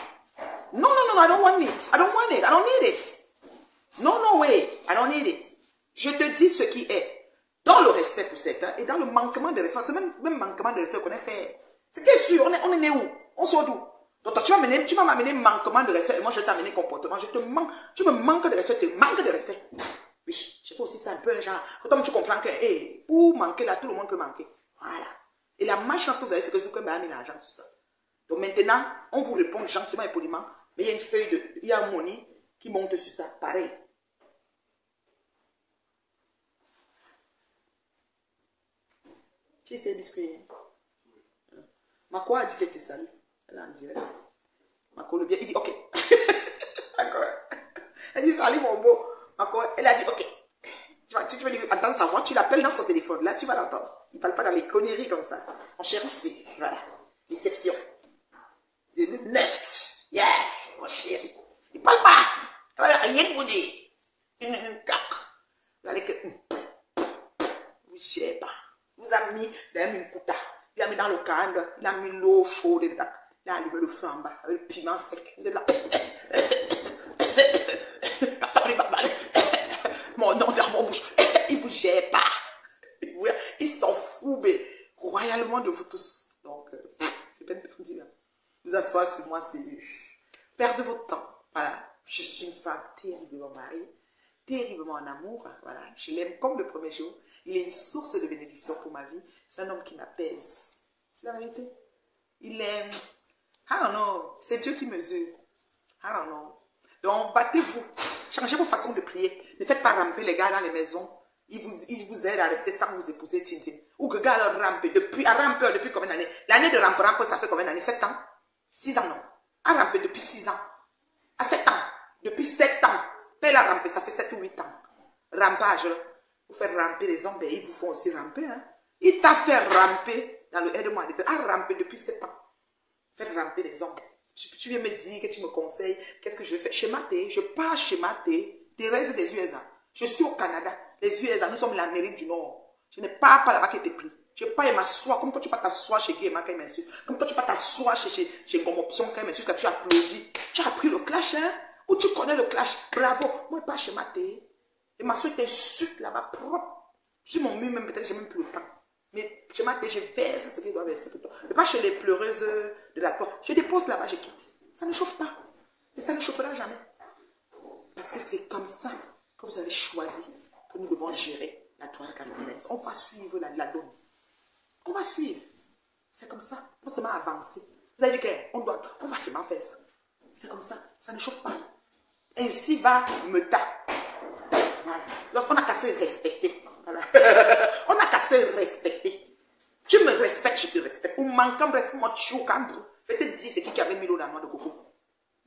Non, non, non, I don't want it. I don't want it. I don't need it. No, no way. I don't need it. Je te dis ce qui est dans le respect pour certains et dans le manquement de respect. C'est même manquement de respect qu'on a fait. C'est que sûr, on est né où? On sort d'où? Donc toi, tu vas m'amener manquement de respect et moi je vais t'amener comportement. Tu me manques de respect, tu manques de respect. Oui, je fais aussi ça un peu, genre, quand tu comprends que, hey, pour manquer là, tout le monde peut manquer. Voilà. Et la malchance que vous avez, c'est que Zuckerberg m'a mis l'argent, tout ça. Donc maintenant, on vous répond gentiment et poliment, mais il y a une feuille il y a un money qui monte sur ça, pareil. Tu sais, c'est biscuit. Mako a dit qu'elle te salue. Elle est en direct. Mako le bien, il dit ok. D'accord. Elle dit salut mon beau. Mako, elle a dit ok. Tu vas lui entendre sa voix, tu l'appelles dans son téléphone. Là, tu vas l'entendre. Il ne parle pas dans les conneries comme ça. On cherche ici. Voilà. Déception. Nest. Yeah. Mon chéri. Il ne parle pas. Il n'a rien de vous dire. Une cac. Vous allez que. Vous ne gérez pas. Vous avez mis dans une couta. Il a mis dans le cadre. Il a mis l'eau chaude dedans. Il a allumé le feu en bas. Avec le piment sec. Vous êtes là. Mon nom dans vos bouches. Il ne vous gère pas. Il s'en fout, mais royalement de vous tous. Donc, c'est peine perdue. Hein. Vous asseoir sur moi, c'est perdre votre temps. Voilà. Je suis une femme terriblement mariée, terriblement en amour. Voilà. Je l'aime comme le premier jour. Il est une source de bénédiction pour ma vie. C'est un homme qui m'apaise. C'est la vérité. Il est... I don't know. C'est Dieu qui mesure. I don't know. Donc, battez-vous. Changez vos façons de prier. Ne faites pas ramper les gars dans les maisons. Ils vous aident à rester sans vous épouser, Tintin. Ou que gars rampe depuis combien d'années? L'année de rampe, ça fait combien d'années? 7 ans? 6 ans, non. À ramper depuis 6 ans. À 7 ans. Depuis 7 ans. Père la rampe, ça fait 7 ou 8 ans. Rampage. Vous faites ramper les hommes, ils vous font aussi ramper. Hein? Il t'a fait ramper dans le aide-moi. À ramper depuis 7 ans. Faites ramper les hommes. Tu viens me dire que tu me conseilles. Qu'est-ce que je fais? Schémater. Je pars schémater. Thérèse des USA. Je suis au Canada. Les USA, nous sommes l'Amérique du Nord. Je n'ai pas là-bas qui était pris. Je n'ai pas à m'asseoir. Comme toi, tu ne peux pas t'asseoir chez Guéma quand il m'insulte. Comme toi, tu ne peux pas t'asseoir chez Gomoption quand il m'insulte. Quand tu applaudis. Tu as appris le clash, hein? Ou tu connais le clash. Bravo. Moi, je pas schémater. Et ma soeur t'insulte là-bas propre. Sur mon mur, même peut-être, j'ai même plus le temps. Mais schémater, je verse ce qu'il doit verser pour toi. Mais pas chez les pleureuses de la porte. Je dépose là-bas, je quitte. Ça ne chauffe pas. Et ça ne chauffera jamais. Parce que c'est comme ça que vous avez choisi que nous devons gérer la toile camerounaise. On va suivre la donne. On va suivre. C'est comme ça. On va seulement avancer. Vous avez dit qu'on va seulement faire ça. C'est comme ça. Ça ne chauffe pas. Ainsi va me taper. Voilà. Donc on n'a qu'à se respecter. Voilà. On n'a qu'à se respecter. Tu me respectes, je te respecte. Ou manquant de respect, moi tu je vais te dire c'est qui avait mis l'eau dans la noix de coco.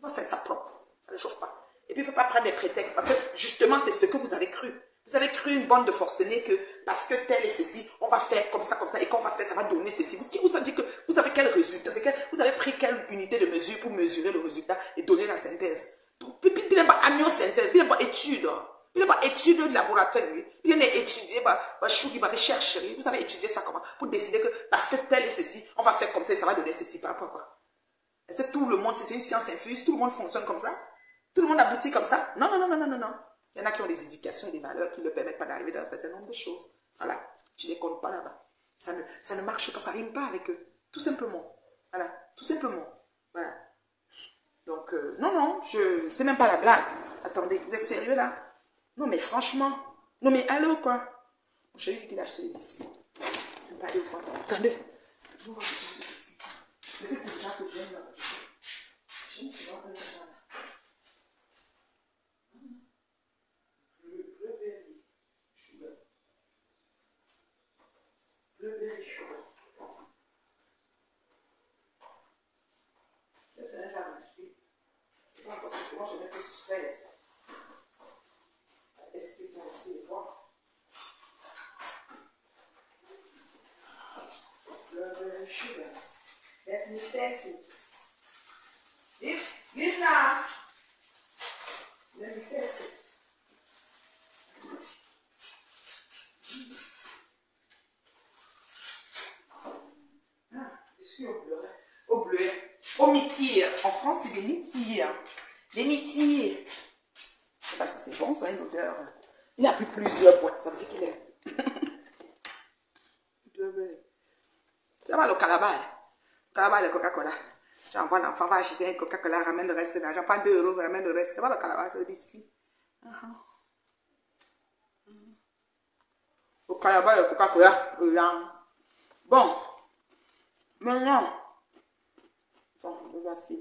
On va faire ça propre. Ça ne chauffe pas. Et puis il ne faut pas prendre des prétextes. Parce que justement, c'est ce que vous avez cru. Vous avez cru une bande de forcenés que parce que tel et ceci, on va faire comme ça, et qu'on va faire, ça va donner ceci. Qui vous a dit que vous avez quel résultat? Vous avez pris quelle unité de mesure pour mesurer le résultat et donner la synthèse? Puis il n'est pas amyosynthèse, il n'est pas étude. Il n'est pas étude de laboratoire. Il n'est étudié, recherche. Vous avez étudié ça comment? Pour décider que parce que tel et ceci, on va faire comme ça et ça va donner ceci. Par rapport à quoi? Est-ce que tout le monde, c'est une science infuse, tout le monde fonctionne comme ça? Tout le monde aboutit comme ça? Non, non, non, non, non, non, non. Il y en a qui ont des éducations et des valeurs qui ne permettent pas d'arriver dans un certain nombre de choses. Voilà. Tu ne les comptes pas là-bas. Ça ne marche pas, ça ne rime pas avec eux. Tout simplement. Voilà. Tout simplement. Voilà. Donc, non, non, c'est même pas la blague. Attendez, vous êtes sérieux là? Non, mais franchement. Non, mais allô, quoi? Mon chéri dit qu'il a acheté des biscuits. Je ne vais pas aller voir. Attendez. Je vois des biscuits. Mais c'est déjà que j'aime là. J'aime souvent aller là. Blueberry sugar. C'est un genre de biscuit. Moi, je mets plus fraise. Est-ce que c'est aussi les fois? Blueberry sugar. Let me test it. Give now. Let me test it. Au bleuet. Au myrtille. En France, c'est des myrtilles. Les myrtilles. Je sais pas si c'est bon, ça a une odeur. Il a pris plusieurs boîtes. Ça veut dire qu'il est. Ça va le calabar. Le calabar, le Coca-Cola. J'envoie l'enfant, va acheter un Coca-Cola, ramène le reste d'argent. Pas 2 euros, ramène le reste. Ça va le calabar, c'est le biscuit. Le calabar, le Coca-Cola, le yang. Bon. Maintenant. Attends, on va faire.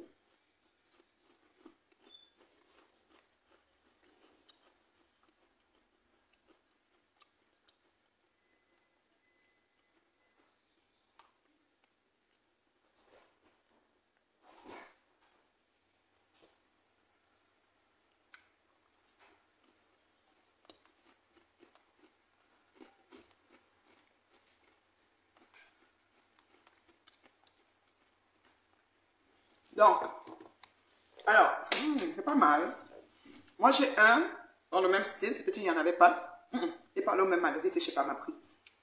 Donc, alors, c'est pas mal. Moi, j'ai un dans le même style. Peut-être qu'il n'y en avait pas. Et pas le même magasin, je ne sais pas ma prix.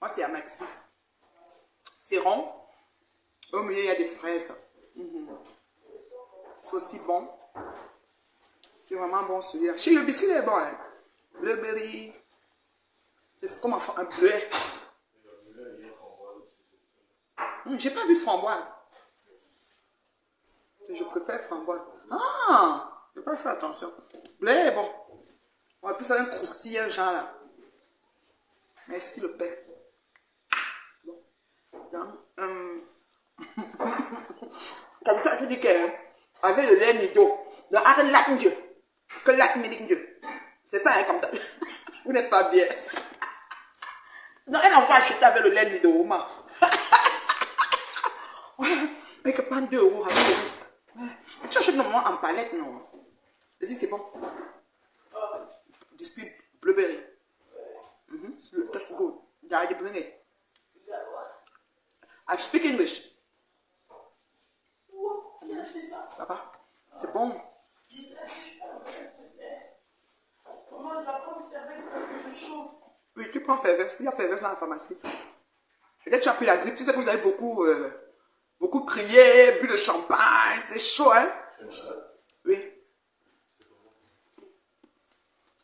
Moi, c'est à Maxi. C'est rond. Au milieu, il y a des fraises. C'est aussi bon. C'est vraiment bon celui-là. Chez le biscuit, il est bon. Hein. Blueberry. C'est comme un bleuet. J'ai pas vu framboise. Je préfère framboise. Ah! Je n'ai pas fait attention. Bleuet est bon. On va plus faire un croustillant genre là. Merci le père. Bon. Comme ça, tu dis qu'avec le lait nido, le arrêt lac Dieu, que lac médic Dieu. C'est ça, hein, comme ça. Vous n'êtes pas bien. Non, elle en va acheter avec le lait nido, ma. Mais que pas 2 euros avec le reste. Tu achètes normalement en palette, non? Vas-y, c'est bon. Biscuit blueberry. That's good. Daddy, bring it. I speak English. Papa, c'est bon. Maman, je la prends Fervex parce que je chauffe. Oui, tu prends Fervex. Il y a Fervex dans la pharmacie. Peut-être tu as pris la grippe. Tu sais que vous avez beaucoup crié, bu de champagne. C'est chaud, hein? Oui.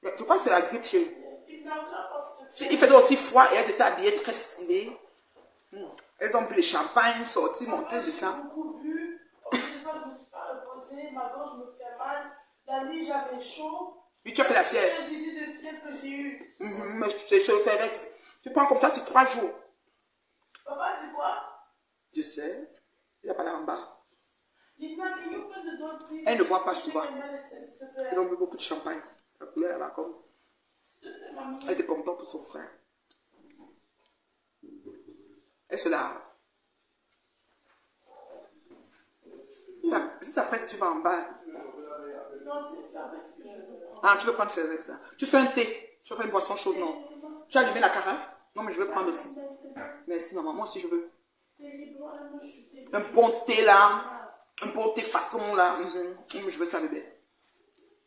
Je crois que c'est la grippe, chérie. Il faisait aussi froid et elles étaient habillées très stylées. Elles ont bu le champagne, sorti, monté de ça. J'ai beaucoup bu. Je me suis pas reposée. Ma gorge me fait mal. La nuit, j'avais chaud. Oui, tu as fait la fièvre. C'est les idées de fièvre que j'ai eues. Mais c'est le Fervex. Tu prends comme ça, c'est 3 jours. Papa, dis quoi? Je sais. Il n'y a pas là en bas. Elle Elle ne boit pas souvent. Elle a bu beaucoup de champagne. La couleur, elle va comme. Elle était contente pour son frère. Elle se lave. Si ça presse, tu vas en bas. Non, c'est Fervex que je veux. Ah, tu veux prendre Fervex. Tu fais un thé. Tu veux faire une boisson chaude, non? Tu as allumé la carafe? Non, mais je veux prendre aussi. Merci, maman. Moi aussi, je veux. Un bon thé, là. Un bon thé façon, là. Je veux ça, bébé.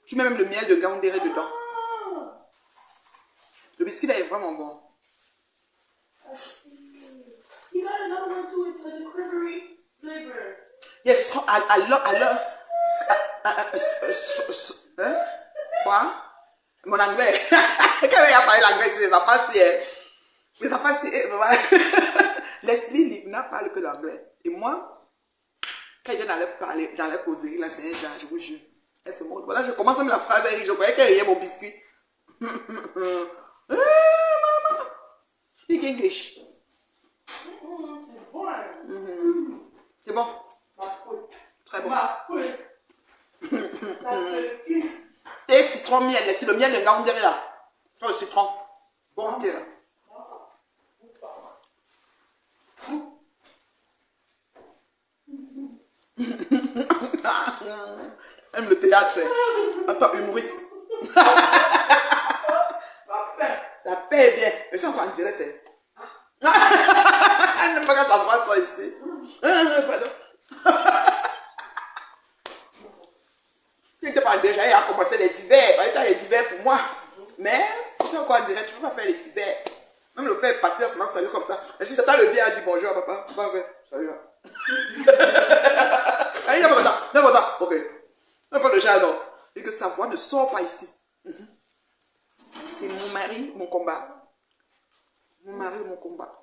Tu mets même le miel de Gandéré dedans. Le biscuit, là, est vraiment bon. You got another one too. It's like a cranberry flavor. Yes, I love. Hein? Quoi? Mon anglais. Quand il a parlé l'anglais, c'est ça passe. Mais ça passe. Leslie Livna parle que l'anglais. Et moi, quand je viens dans la causerie, là, c'est un genre, je vous jure. Elle se montre. Voilà, je commence même la phrase et je croyais qu'elle riait mon biscuit. Maman. Speak English. C'est bon. C'est bon. Très bon. Et citron miel, c'est le miel de Gandéré là. Le citron. Bon thé là. Même le théâtre, en tant qu'humoriste. La paix est bien. Mais c'est encore en direct. Elle n'aime pas quand ça voit ça ici. Pardon. Si n'était pas en direct, j'allais commencer les divers. J'allais faire les divers pour moi. Mais, je suis encore en direct, je ne peux pas faire les divers. Même le père est parti, on se salue comme ça. Et si j'attends le bien, elle dit bonjour, papa. Salut. Allez, viens comme ça. Ok. Un peu de jardin. Et que sa voix ne sort pas ici. C'est mon mari, mon combat. Mon mari, mon combat.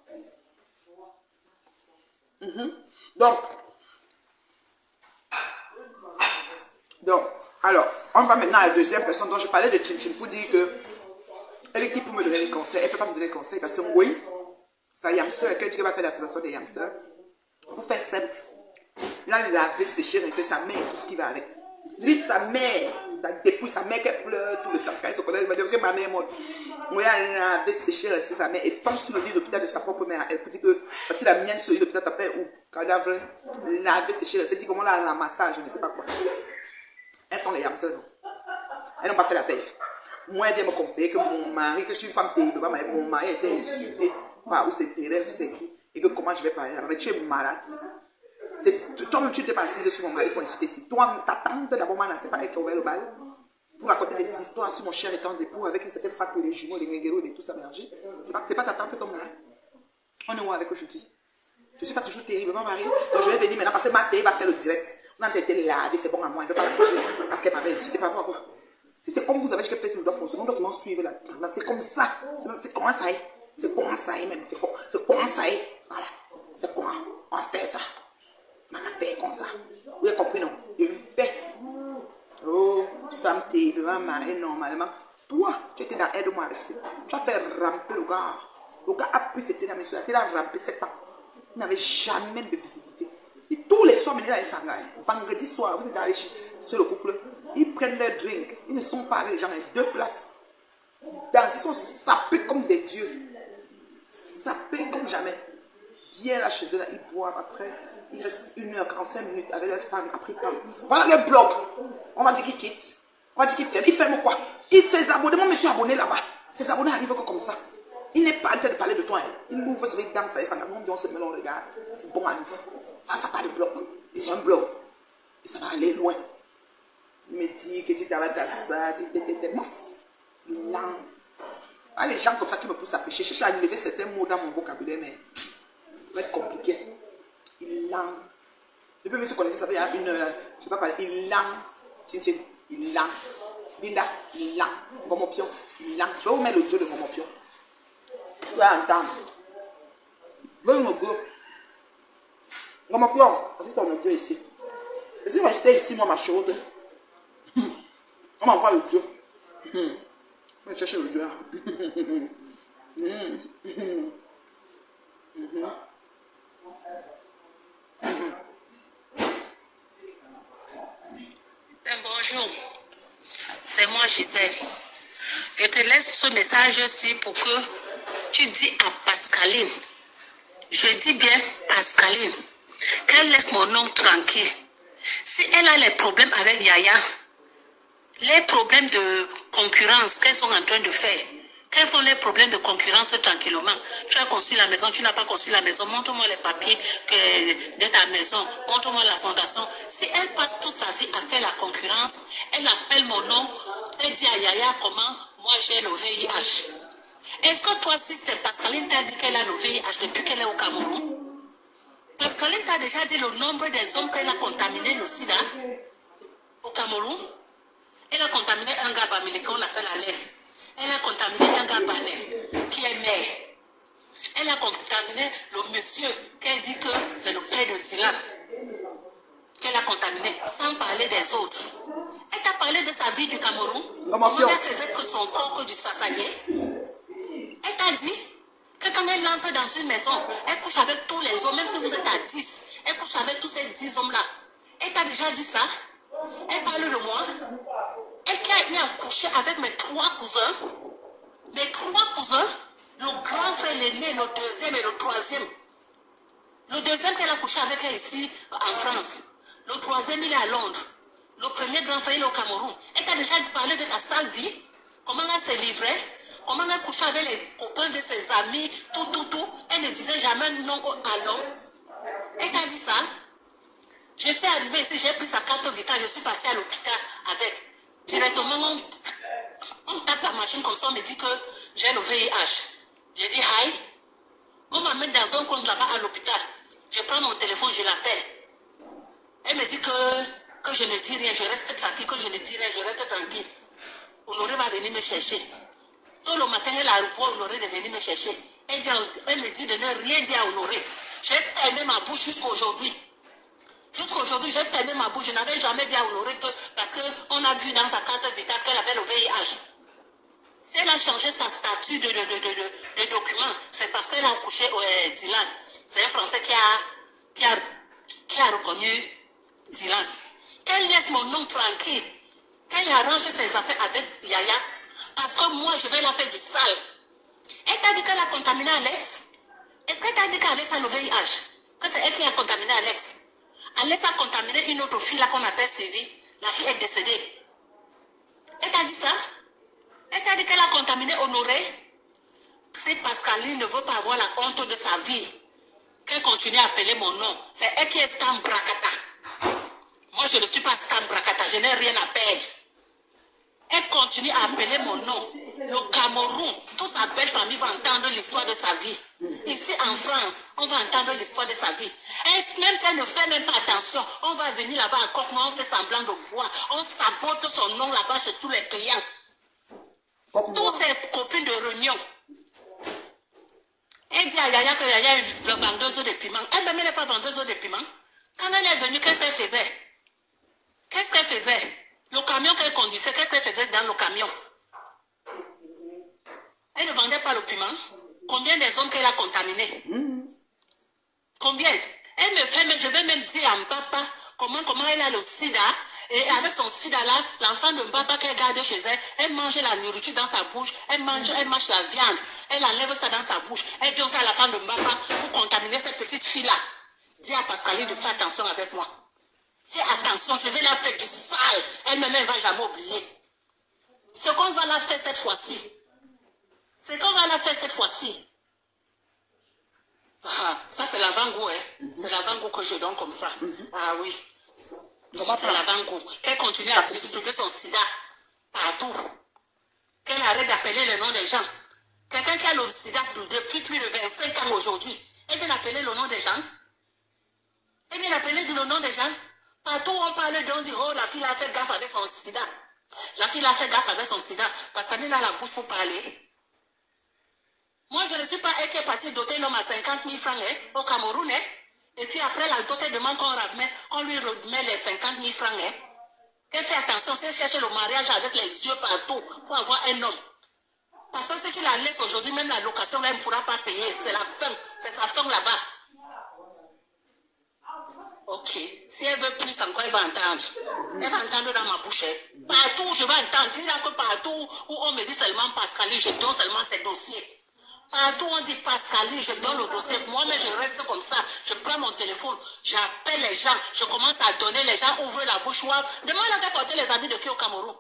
Donc, alors, on va maintenant à la deuxième personne dont je parlais de Chin Chin pour dire que elle est qui pour me donner des conseils. Elle ne peut pas me donner des conseils parce que oui, sa yamseur, qu'elle dit qu'elle va faire l'association des yamseurs. Pour faire simple, là, laver, sécher, rincer sa mère, tout ce qui va avec. Dites sa mère, depuis sa mère qu'elle pleure tout le temps. Quand elle se connaît, elle va dire que ma mère est morte. Oui, elle laver, sécher, rincer sa mère et tombe sur le lit d'hôpital de sa propre mère. Elle peut dire que si la mienne sur le lit d'hôpital t'appelle ou cadavre, laver, sécher, rincer, dit comment la ramassage, je ne sais pas quoi. Elles sont les yamseurs, non. Elles n'ont pas fait la paix. Moi, elle vient me conseiller que mon mari, que je suis une femme terrible, mon mari était insulté par où c'était elle, c'est qui, et que comment je vais parler là-bas. Mais tu es malade. Toi-même, tu n'étais pas assise sur mon mari pour insulter ici. Toi, ta tante, d'abord, c'est pas elle qui a ouvert le bal pour raconter des histoires sur mon cher étant d'époux avec une certaine fac, les jumeaux, les nguéros, et tout ça mélangé. C'est pas ta tante comme là. On est où avec aujourd'hui? Je ne suis pas toujours terriblement mariée. Donc je vais venir maintenant parce que ma tête va faire le direct. On a été lavé, c'est bon à moi, elle ne veut pas la manger parce qu'elle m'avait insulté par rapport à quoi. Si c'est comme vous avez dit qu'elle fait sur le doigt fonctionner, on doit seulement suivre là. C'est comme ça. C'est comment ça est. C'est comment ça est même. C'est comment ça est. Voilà. C'est comment on va faire ça. On va faire comme ça. Vous avez compris, non? Je lui fais. Oh, femme terriblement mariée normalement. Toi, tu étais dans Aide-moi avec lui. Tu as fait ramper le gars. Le gars a pris cette dame, il a rampé 7 ans. Il n'avait jamais de visibilité. Et tous les soirs, il s'en va. Vendredi soir, vous êtes allés sur le couple. Ils prennent leur drink. Ils ne sont pas avec les gens à 2 places. Ils sont sapés comme des dieux. Sapés comme jamais. Bien là chez eux, là, ils boivent après. Ils restent 1h45 minutes avec leurs femmes. Après, ils partent. Voilà le blog. On va dire qu'ils quittent. On va dire qu'ils ferment. Ils ferment quoi? Ses abonnés, moi, je me suis abonné là-bas. Ses abonnés arrivent comme ça. Il n'est pas en train de parler de toi. Hein. Il m'ouvre sur les dents, ça et ça. On se met, on regarde. C'est bon à nous. Ça part de blog. Et c'est un blog. Et ça va aller loin. Il me dit que tu t'arrêtes à ça. Là. Ah, les gens comme ça qui me poussent à pécher. Je suis à enlever certains mots dans mon vocabulaire, mais ça va être compliqué. Il l'a. Depuis que je me suis connecté, ça fait une heure. Je ne sais pas parler. Il l'a. Tintin. Il l'a. Linda. Il l'a. Gomopion. Il l'a. Je vais vous mettre l'audio de Gomopion. Tu vas entendre. Veux me go. Gomopion. Est-ce que ton audio ici? Et si je restais ici, moi, ma chaude. On m'envoie l'audio. Je vais chercher l'audio. Bonjour, c'est moi Gisèle. Je te laisse ce message-ci pour que tu dis à Pascaline, je dis bien Pascaline, qu'elle laisse mon nom tranquille. Si elle a les problèmes avec Yaya, les problèmes de concurrence qu'elles sont en train de faire, quels sont les problèmes de concurrence tranquillement? Tu as construit la maison, tu n'as pas construit la maison, montre-moi les papiers de ta maison, montre-moi la fondation. Si elle passe toute sa vie à faire la concurrence, elle appelle mon nom, elle dit à Yaya comment moi j'ai le VIH. Est-ce que toi, sister Pascaline t'a dit qu'elle a le VIH depuis qu'elle est au Cameroun? Pascaline t'a déjà dit le nombre des hommes qu'elle a contaminé le sida au Cameroun? Elle a contaminé un gars bamilé qu'on appelle Alain. Elle a contaminé un gars balai qui est mère. Elle a contaminé le monsieur qu'elle dit que c'est le père de Dylan. Qu'elle a contaminé, sans parler des autres. Elle t'a parlé de sa vie du Cameroun. Comment elle faisait que son corps que du sassanier. Elle t'a dit que quand elle entre dans une maison, elle couche avec tous les hommes, même si vous êtes à 10. Elle couche avec tous ces 10 hommes-là. Elle t'a déjà dit ça. Elle parle de moi. Elle qui a eu à coucher avec mes 3 cousins. Mes 3 cousins. Le grand frère, l'aîné, le deuxième et le troisième. Le deuxième qu'elle a couché avec elle ici en France. Le troisième, il est à Londres. le premier grand frère, il est au Cameroun. Elle t'a déjà parlé de sa sale vie, comment elle s'est livrée, comment elle couchait avec les copains de ses amis, tout. Elle ne disait jamais non à l'homme. Elle t'a dit ça. Je suis arrivée ici, j'ai pris sa carte vitale, je suis partie à l'hôpital avec. Directement, on tape la machine comme ça, on me dit que j'ai le VIH. J'ai dit hi. On m'amène dans un compte là-bas à l'hôpital. Je prends mon téléphone, je l'appelle. Elle me dit que je ne dis rien, je reste tranquille, que je ne dis rien, je reste tranquille. Honoré va venir me chercher. Tout le matin, elle a revu Honoré de venir me chercher. Elle me dit de ne rien dire à Honoré. J'ai fermé ma bouche jusqu'aujourd'hui. Jusqu'aujourd'hui, j'ai fermé ma bouche. Je n'avais jamais dit à Honoré que, parce qu'on a vu dans sa carte vitale qu'elle avait le VIH. Si elle a changé sa statut de document, c'est parce qu'elle a couché Dylan. C'est un Français qui a reconnu Dylan. Qu'elle laisse mon nom tranquille. Qu'elle arrange ses affaires avec Yaya. Parce que moi, je vais la faire du sale. Elle t'a dit qu'elle a contaminé Alex. Est-ce qu'elle t'a dit qu'Alex a le VIH? Que c'est elle qui a contaminé Alex? Alex a contaminé une autre fille là qu'on appelle Sylvie. La fille est décédée. Elle t'a dit ça? Elle t'a dit qu'elle a contaminé Honoré. C'est parce qu'Aline ne veut pas avoir la honte de sa vie qu'elle continue à appeler mon nom. C'est elle qui est Stam Brakata. Moi, je ne suis pas Stam Brakata. Je n'ai rien à perdre. Elle continue à appeler mon nom. Le Cameroun, toute sa belle famille va entendre l'histoire de sa vie. Ici en France, on va entendre l'histoire de sa vie. Et même si elle ne fait même pas attention, on va venir là-bas à Coq, on fait semblant de boire. On sabote son nom là-bas chez tous les clients. Toutes ses copines de réunion. Elle dit à Yaya que Yaya est vendeuse de piment. Elle-même n'est pas vendeuse de piment. Quand elle est venue, qu'est-ce qu'elle faisait? Qu'est-ce qu'elle faisait? Le camion qu'elle conduisait, qu'est-ce qu'elle faisait dans le camion? Elle ne vendait pas le piment. Combien des hommes qu'elle a contaminés? Combien? Elle me fait, mais je vais même dire à Mbapa comment elle a le sida. Et avec son sida là, l'enfant de Mbapa qu'elle garde chez elle, elle mange la nourriture dans sa bouche, elle mange la viande, elle enlève ça dans sa bouche, elle donne ça à la femme de Mbapa pour contaminer cette petite fille là. Dis à Pascaline de faire attention avec moi. Fais attention, je vais la faire du sale. Elle-même, elle ne va jamais oublier. Ce qu'on va la faire cette fois-ci. Ah, ça c'est l'avant-goût, hein. C'est l'avant-goût que je donne comme ça. Ah oui. C'est l'avant-goût. Qu'elle continue à distribuer son sida partout. Qu'elle arrête d'appeler le nom des gens. Quelqu'un qui a le sida depuis plus de 25 ans aujourd'hui, elle vient appeler le nom des gens. Elle vient appeler le nom des gens. Partout où on parle d'on dit, oh, la fille a fait gaffe avec son sida. La fille a fait gaffe avec son sida parce qu'elle a la bouche pour parler. Moi, je ne suis pas elle qui est partie doter l'homme à 50 000 francs au Cameroun. Et puis après, la dot demande qu'on lui remet les 50 000 francs. Qu'elle fait attention, c'est chercher le mariage avec les yeux partout pour avoir un homme. Parce que si tu la laisses aujourd'hui, même la location, elle ne pourra pas payer. C'est la fin. C'est sa fin là-bas. Ok. Si elle veut plus encore, elle va entendre. Elle va entendre dans ma bouche. Partout où je vais entendre, dis-là que partout où on me dit seulement Pascaline, je donne seulement ses dossiers. Partout où on dit Pascaline, je donne le dossier. Moi-même, je reste comme ça. Je prends mon téléphone, j'appelle les gens, je commence à donner, les gens ouvrent la bouche. Demande à porter les habits de qui au Cameroun.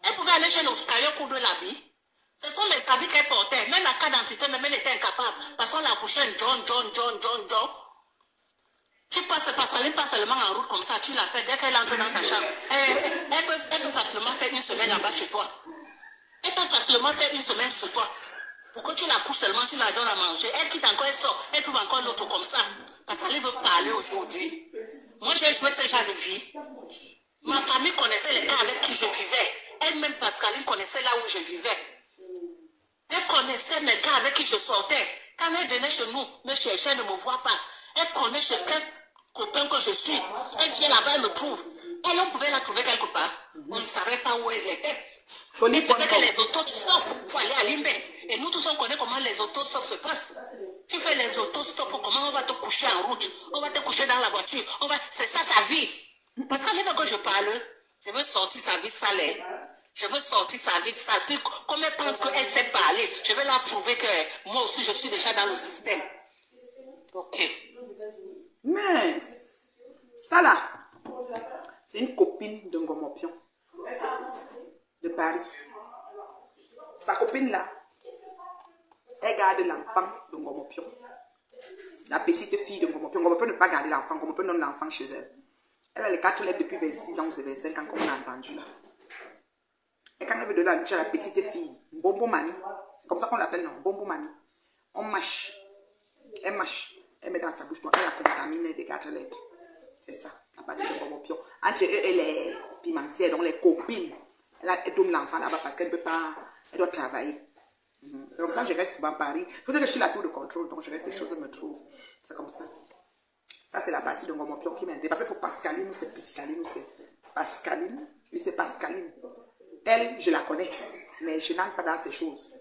Elle pouvait aller chez le caillot coudre l'habit. Ce sont mes habits qu'elle portait. Même la carte d'identité, même elle était incapable. Parce qu'on la couchait John. Tu passes Pascaline, pas seulement en route comme ça, tu l'appelles. Dès qu'elle entre dans ta chambre, elle peut facilement faire une semaine là-bas chez toi. Elle peut facilement faire une semaine chez toi. Pour que tu la couches seulement, tu la donnes à manger. Elle quitte encore, elle sort, elle trouve encore l'autre comme ça. Parce qu'elle veut parler aujourd'hui. Moi, j'ai joué ce genre de vie. Ma famille connaissait les gars avec qui je vivais. Elle-même, Pascaline, connaissait là où je vivais. Elle connaissait mes gars avec qui je sortais. Quand elle venait chez nous, me chercher, elle ne me voit pas. Elle connaît chez quel copain que je suis. Elle vient là-bas, elle me trouve. Elle, on pouvait la trouver quelque part. On ne savait pas où elle était. Elle faisait que les autostops pour aller à Limbe. Et nous tous, on connaît comment les autostops se passent. Tu fais les autostops, comment on va te coucher en route. On va te coucher dans la voiture. C'est ça sa vie. Parce qu'à l'époque que je parle, je veux sortir sa vie sale. Je veux sortir sa vie sale. Puis, comme elle pense qu'elle sait parler, je vais la prouver que moi aussi, je suis déjà dans le système. Ok. Mais, ça là, C'est une copine de Ngomopion. De Paris. Sa copine là, elle garde l'enfant de Ngomopion. La petite fille de Ngomopion. Ngomopion ne peut pas garder l'enfant. Ngomopion donne l'enfant chez elle. Elle a les 4 lettres depuis 26 ans ou 25 ans, comme on a entendu là. Et quand elle veut donner la nourriture à la petite fille, Bombo Mami, c'est comme ça qu'on l'appelle, non? Bombo Mami. On mâche. Elle mâche. Elle met dans sa bouche, donc elle a contaminé des 4 lettres. C'est ça, à partir de Ngomopion. Entre eux et les pimentières, donc les copines, elle donne l'enfant là-bas parce qu'elle ne peut pas, elle doit travailler. C'est comme ça que je reste souvent à Paris. Faut dire que je suis la tour de contrôle, donc je reste, les choses me trouvent. C'est comme ça. Ça, c'est la partie de Ngomopion qui m'intéresse. Parce que pour Pascaline, ou c'est Piscaline, ou c'est Pascaline. Oui, c'est Pascaline. Elle, je la connais, mais je n'entre pas dans ces choses.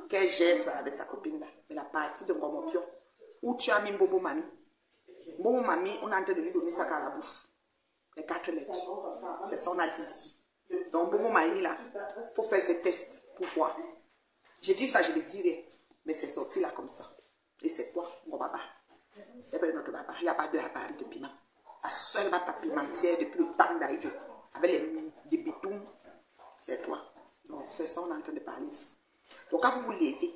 Qu'elle gère ça avec sa copine là. Mais la partie de Ngomopion, où tu as mis Bobo Mami. Bobo Mami, on est en train de lui donner ça à la bouche. Les 4 lettres. C'est ça, on a dit ici. Donc, Bobo Mami là, il faut faire ces tests pour voir. J'ai dit ça, je le dirai. Mais c'est sorti là comme ça. Et c'est toi, mon papa. C'est pas notre papa. Il n'y a pas de appareil de piment. La seule papa pimentière depuis le temps d'Aïdjo. Avec les bétons. C'est toi. Donc, c'est ça, on est en train de parler ici. Donc, quand vous vous levez,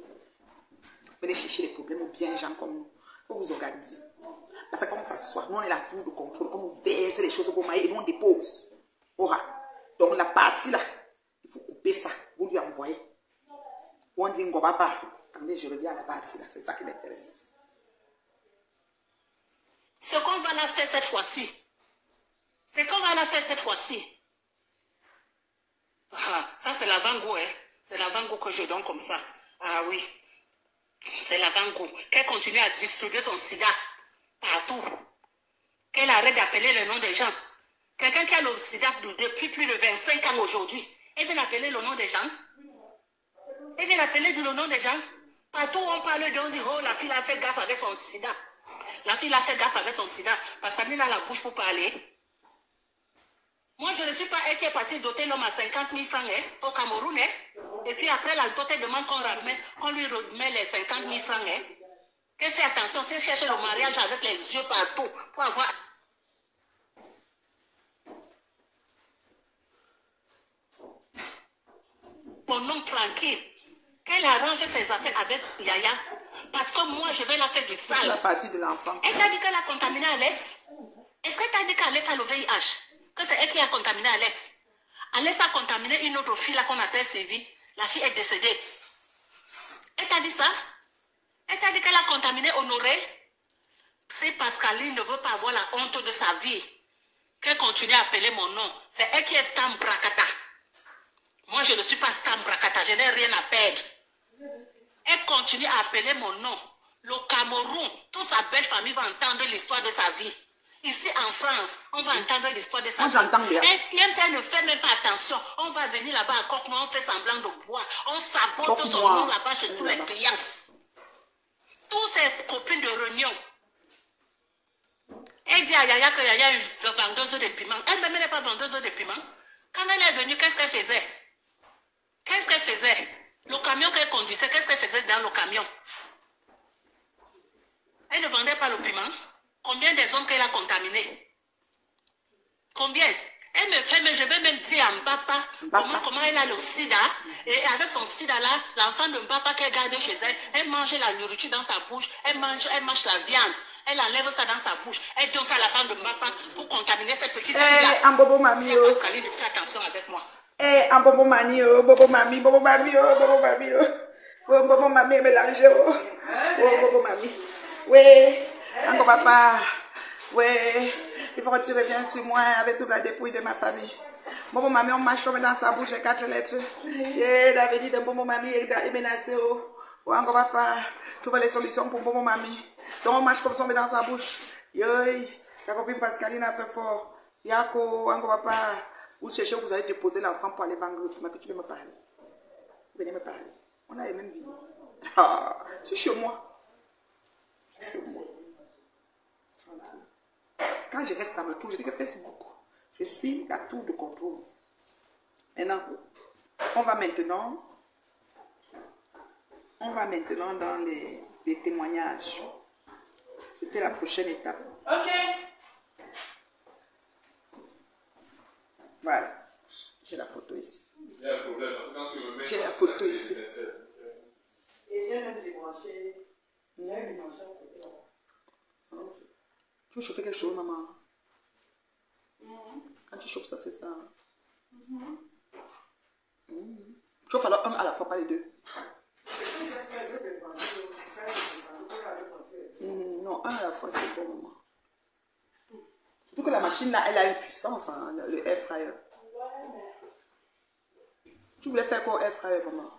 venez chercher les problèmes aux bien gens comme nous. Il faut vous organiser. Parce que comme ça se soit, nous on est la tour de contrôle. Comme on verse les choses au maïs et nous on dépose. Aura. Donc, la partie là, il faut couper ça. Vous lui envoyez. Ou on dit, on va pas. Attendez, je reviens à la partie là. C'est ça qui m'intéresse. Ce qu'on va la faire cette fois-ci. C'est qu'on va la faire cette fois-ci. Ah, ça c'est l'avant-goût, hein. C'est l'avant-goût que je donne comme ça. Ah oui. C'est l'avant-goût. Qu'elle continue à distribuer son sida partout. Qu'elle arrête d'appeler le nom des gens. Quelqu'un qui a le sida depuis plus de 25 ans aujourd'hui. Elle vient appeler le nom des gens. Elle vient appeler le nom des gens. Partout où on parle d'eux, on dit, oh, la fille a fait gaffe avec son sida. La fille a fait gaffe avec son sida. Parce qu'elle a la bouche pour parler. Moi, je ne suis pas elle qui est partie doter l'homme à 50 000 francs au Cameroun. Et puis après, la dotée demande qu'on lui remet les 50 000 francs. Qu'elle fait attention, si elle cherche le mariage avec les yeux partout pour avoir mon nom tranquille. Qu'elle arrange ses affaires avec Yaya. Parce que moi, je vais la faire du sale. C'est la partie de l'enfant. Elle t'a dit qu'elle a contaminé Alex? Est-ce qu'elle t'a dit qu'Alex a le VIH? Que c'est elle qui a contaminé Alex? Alex a contaminé une autre fille là qu'on appelle Sylvie. La fille est décédée. Elle t'a dit ça? Elle t'a dit qu'elle a contaminé Honoré? Si Pascaline ne veut pas avoir la honte de sa vie, qu'elle continue à appeler mon nom. C'est elle qui est Stam Brakata. Moi, je ne suis pas Stam Brakata. Je n'ai rien à perdre. Elle continue à appeler mon nom. Le Cameroun, toute sa belle famille va entendre l'histoire de sa vie. Ici en France, on va entendre l'histoire de sa vie. Bien. Même si elle ne fait même pas attention, on va venir là-bas à Coq, on fait semblant de boire. On sabote son nom là-bas chez tous les clients. Tous ses copines de réunion. Elle dit à Yaya que Yaya est une vendeuse de piment. Elle-même n'est pas vendeuse de piment. Quand elle est venue, qu'est-ce qu'elle faisait? Qu'est-ce qu'elle faisait? Le camion qu'elle conduisait, qu'est-ce qu'elle faisait dans le camion? Elle ne vendait pas le piment. Combien des hommes qu'elle a contaminés? Combien? Elle me fait, mais je vais même dire à Mbapa comment elle a le sida. Et avec son sida là, l'enfant de Mbapa qu'elle garde chez elle, elle mange la nourriture dans sa bouche, elle mange la viande. Elle enlève ça dans sa bouche. Elle donne ça à la femme de Mbapa pour contaminer cette petite fille-là. En bobo mami, c'est Pascaline, fais attention avec moi. En bobo mami, bobo mami, bobo mami, bobo mami, bobo mami mélangé, bobo mami. Oui, encore papa. Oui, il faut que tu reviennes sur moi avec toute la dépouille de ma famille. Bobo mami, on mâche dans sa bouche les 4 lettres. Et la dit de bobo mami est menacé. Ou encore papa, trouver les solutions pour bobo mami. Donc on mâche comme ça, on met dans sa bouche. Yoy, ta copine Pascaline a fait fort. Yako, encore papa, vous cherchez, vous allez déposer l'enfant pour aller Bangalore. Ma petite, tu veux me parler? Venez me parler. On a les mêmes vies. Ah, c'est chez moi. C'est chez moi. Quand je reste, ça me touche. Je dis que Facebook, je suis la tour de contrôle. Maintenant, on va maintenant dans les témoignages. C'était la prochaine étape. Ok. Voilà. J'ai la photo ici. Il y a un problème, parce que quand tu me mets... J'ai la photo ici. Et j'ai même débranché. J'ai débranché à côté là. Tu veux chauffer quelque chose, maman? Quand tu chauffes, ça fait ça. Chauffe alors un à la fois, pas les deux. Non, un à la fois, c'est bon, maman. Surtout que la machine là, elle a une puissance, hein, le air fryer. Ouais, mais. Tu voulais faire quoi au air fryer, maman?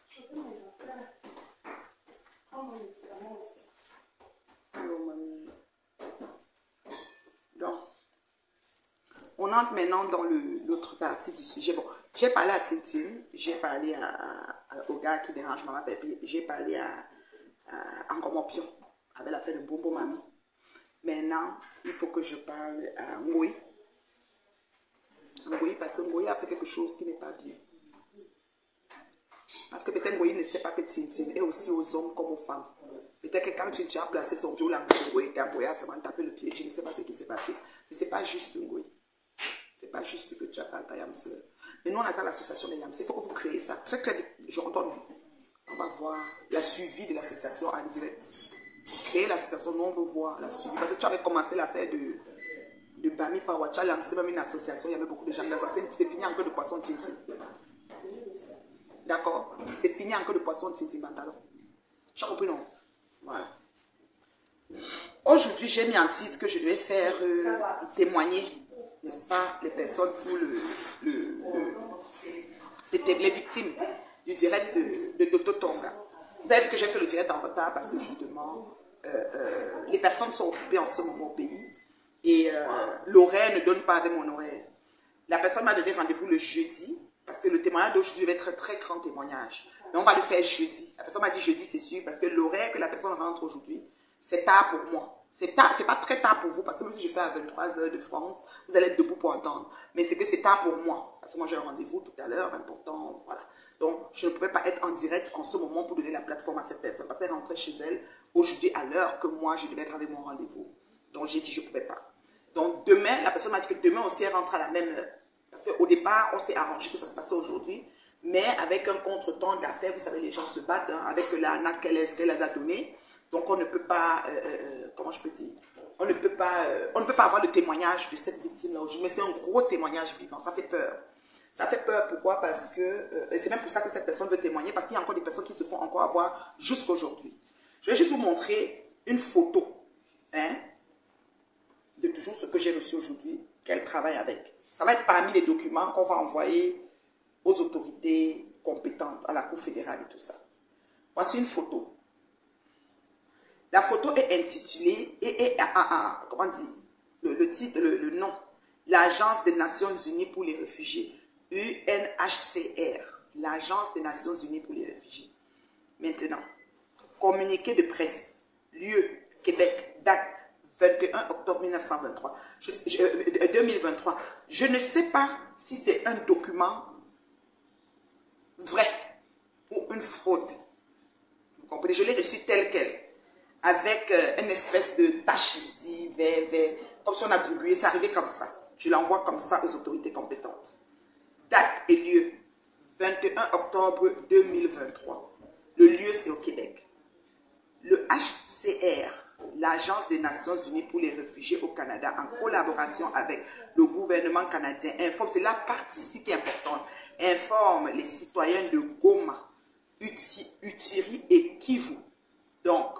Je fais mes affaires. Prends mon médicament aussi. Oh, mamie. Donc, on entre maintenant dans l'autre partie du sujet. Bon, j'ai parlé à Tintine, j'ai parlé au gars qui dérange maman Pépi, j'ai parlé à Angomopion, avec l'affaire de Bobo Mamie. Maintenant, il faut que je parle à Ngoui. Ngoui, parce que Ngoui a fait quelque chose qui n'est pas bien. Parce que peut-être Ngoui ne sait pas que Tintine est aussi aux hommes comme aux femmes. Peut-être que quand tu as placé son pied au langue de Ngoui, Ngoui a seulement tapé le pied, je ne sais pas ce qui s'est passé. Mais ce n'est pas juste Ngoui. Ce n'est pas juste que tu as ta Yamse. Mais nous, on attend l'association des Yamse. Il faut que vous créez ça. Chaque fois, j'entends, on va voir la suivi de l'association en direct. Créer l'association, nous on veut voir la suivi. Parce que tu avais commencé l'affaire de Bami Pawa. Tu as lancé même une association, il y avait beaucoup de gens dans ça. C'est fini en queue de poisson Tintin. D'accord? C'est fini en queue de poisson Tintin Bantalon. Tu as compris, non? Voilà. Aujourd'hui, j'ai mis en titre que je devais faire témoigner, n'est-ce pas, les personnes pour les victimes du direct de Dr Tonga. Vous avez vu que j'ai fait le direct en retard parce que justement, les personnes sont occupées en ce moment au pays et l'horaire ne donne pas avec mon horaire. La personne m'a donné rendez-vous le jeudi parce que le témoignage d'aujourd'hui va être un très grand témoignage. Mais on va le faire jeudi. La personne m'a dit jeudi, c'est sûr, parce que l'horaire que la personne rentre aujourd'hui, c'est tard pour moi. C'est pas très tard pour vous, parce que même si je fais à 23 h de France, vous allez être debout pour entendre. Mais c'est que c'est tard pour moi, parce que moi j'ai un rendez-vous tout à l'heure, important, voilà. Donc, je ne pouvais pas être en direct en ce moment pour donner la plateforme à cette personne, parce qu'elle rentrait chez elle aujourd'hui à l'heure que moi, je devais être avec mon rendez-vous. Donc, j'ai dit je ne pouvais pas. Donc, demain, la personne m'a dit que demain aussi, elle rentre à la même heure. Parce qu'au départ, on s'est arrangé que ça se passait aujourd'hui, mais avec un contretemps d'affaires, vous savez, les gens se battent, hein, avec l'arnaque qu'elle a donnée. Donc, on ne peut pas, comment je peux dire, on ne peut pas avoir le témoignage de cette victime-là aujourd'hui, mais c'est un gros témoignage vivant, ça fait peur. Ça fait peur, pourquoi? Parce que, c'est même pour ça que cette personne veut témoigner, parce qu'il y a encore des personnes qui se font encore avoir jusqu'aujourd'hui. Je vais juste vous montrer une photo, hein, de toujours ce que j'ai reçu aujourd'hui, qu'elle travaille avec. Ça va être parmi les documents qu'on va envoyer aux autorités compétentes, à la Cour fédérale et tout ça. Voici une photo. La photo est intitulée, comment dire, le titre, le nom, l'Agence des Nations Unies pour les réfugiés, UNHCR, l'Agence des Nations Unies pour les réfugiés. Maintenant, communiqué de presse, lieu, Québec, date 21 octobre 2023. Je ne sais pas si c'est un document vrai ou une fraude. Vous comprenez? Je l'ai reçu tel quel. Avec une espèce de tache ici, vert, comme si on a gribouillé, c'est arrivé comme ça. Je l'envoie comme ça aux autorités compétentes. Date et lieu, 21 octobre 2023. Le lieu, c'est au Québec. Le HCR, l'Agence des Nations Unies pour les réfugiés au Canada, en collaboration avec le gouvernement canadien, informe, c'est la partie ici qui est importante, informe les citoyens de Goma, Utiri et Kivu. Donc,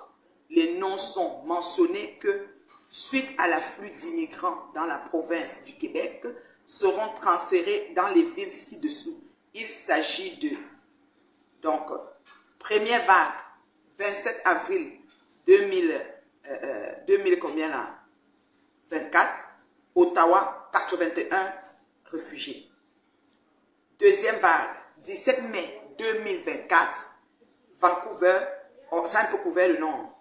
les noms sont mentionnés que, suite à l'afflux d'immigrants dans la province du Québec, seront transférés dans les villes ci-dessous. Il s'agit de, donc, première vague, 27 avril 2000 combien là? 24, Ottawa, 81 réfugiés. Deuxième vague, 17 mai 2024, Vancouver, ça a un peu couvert le nombre.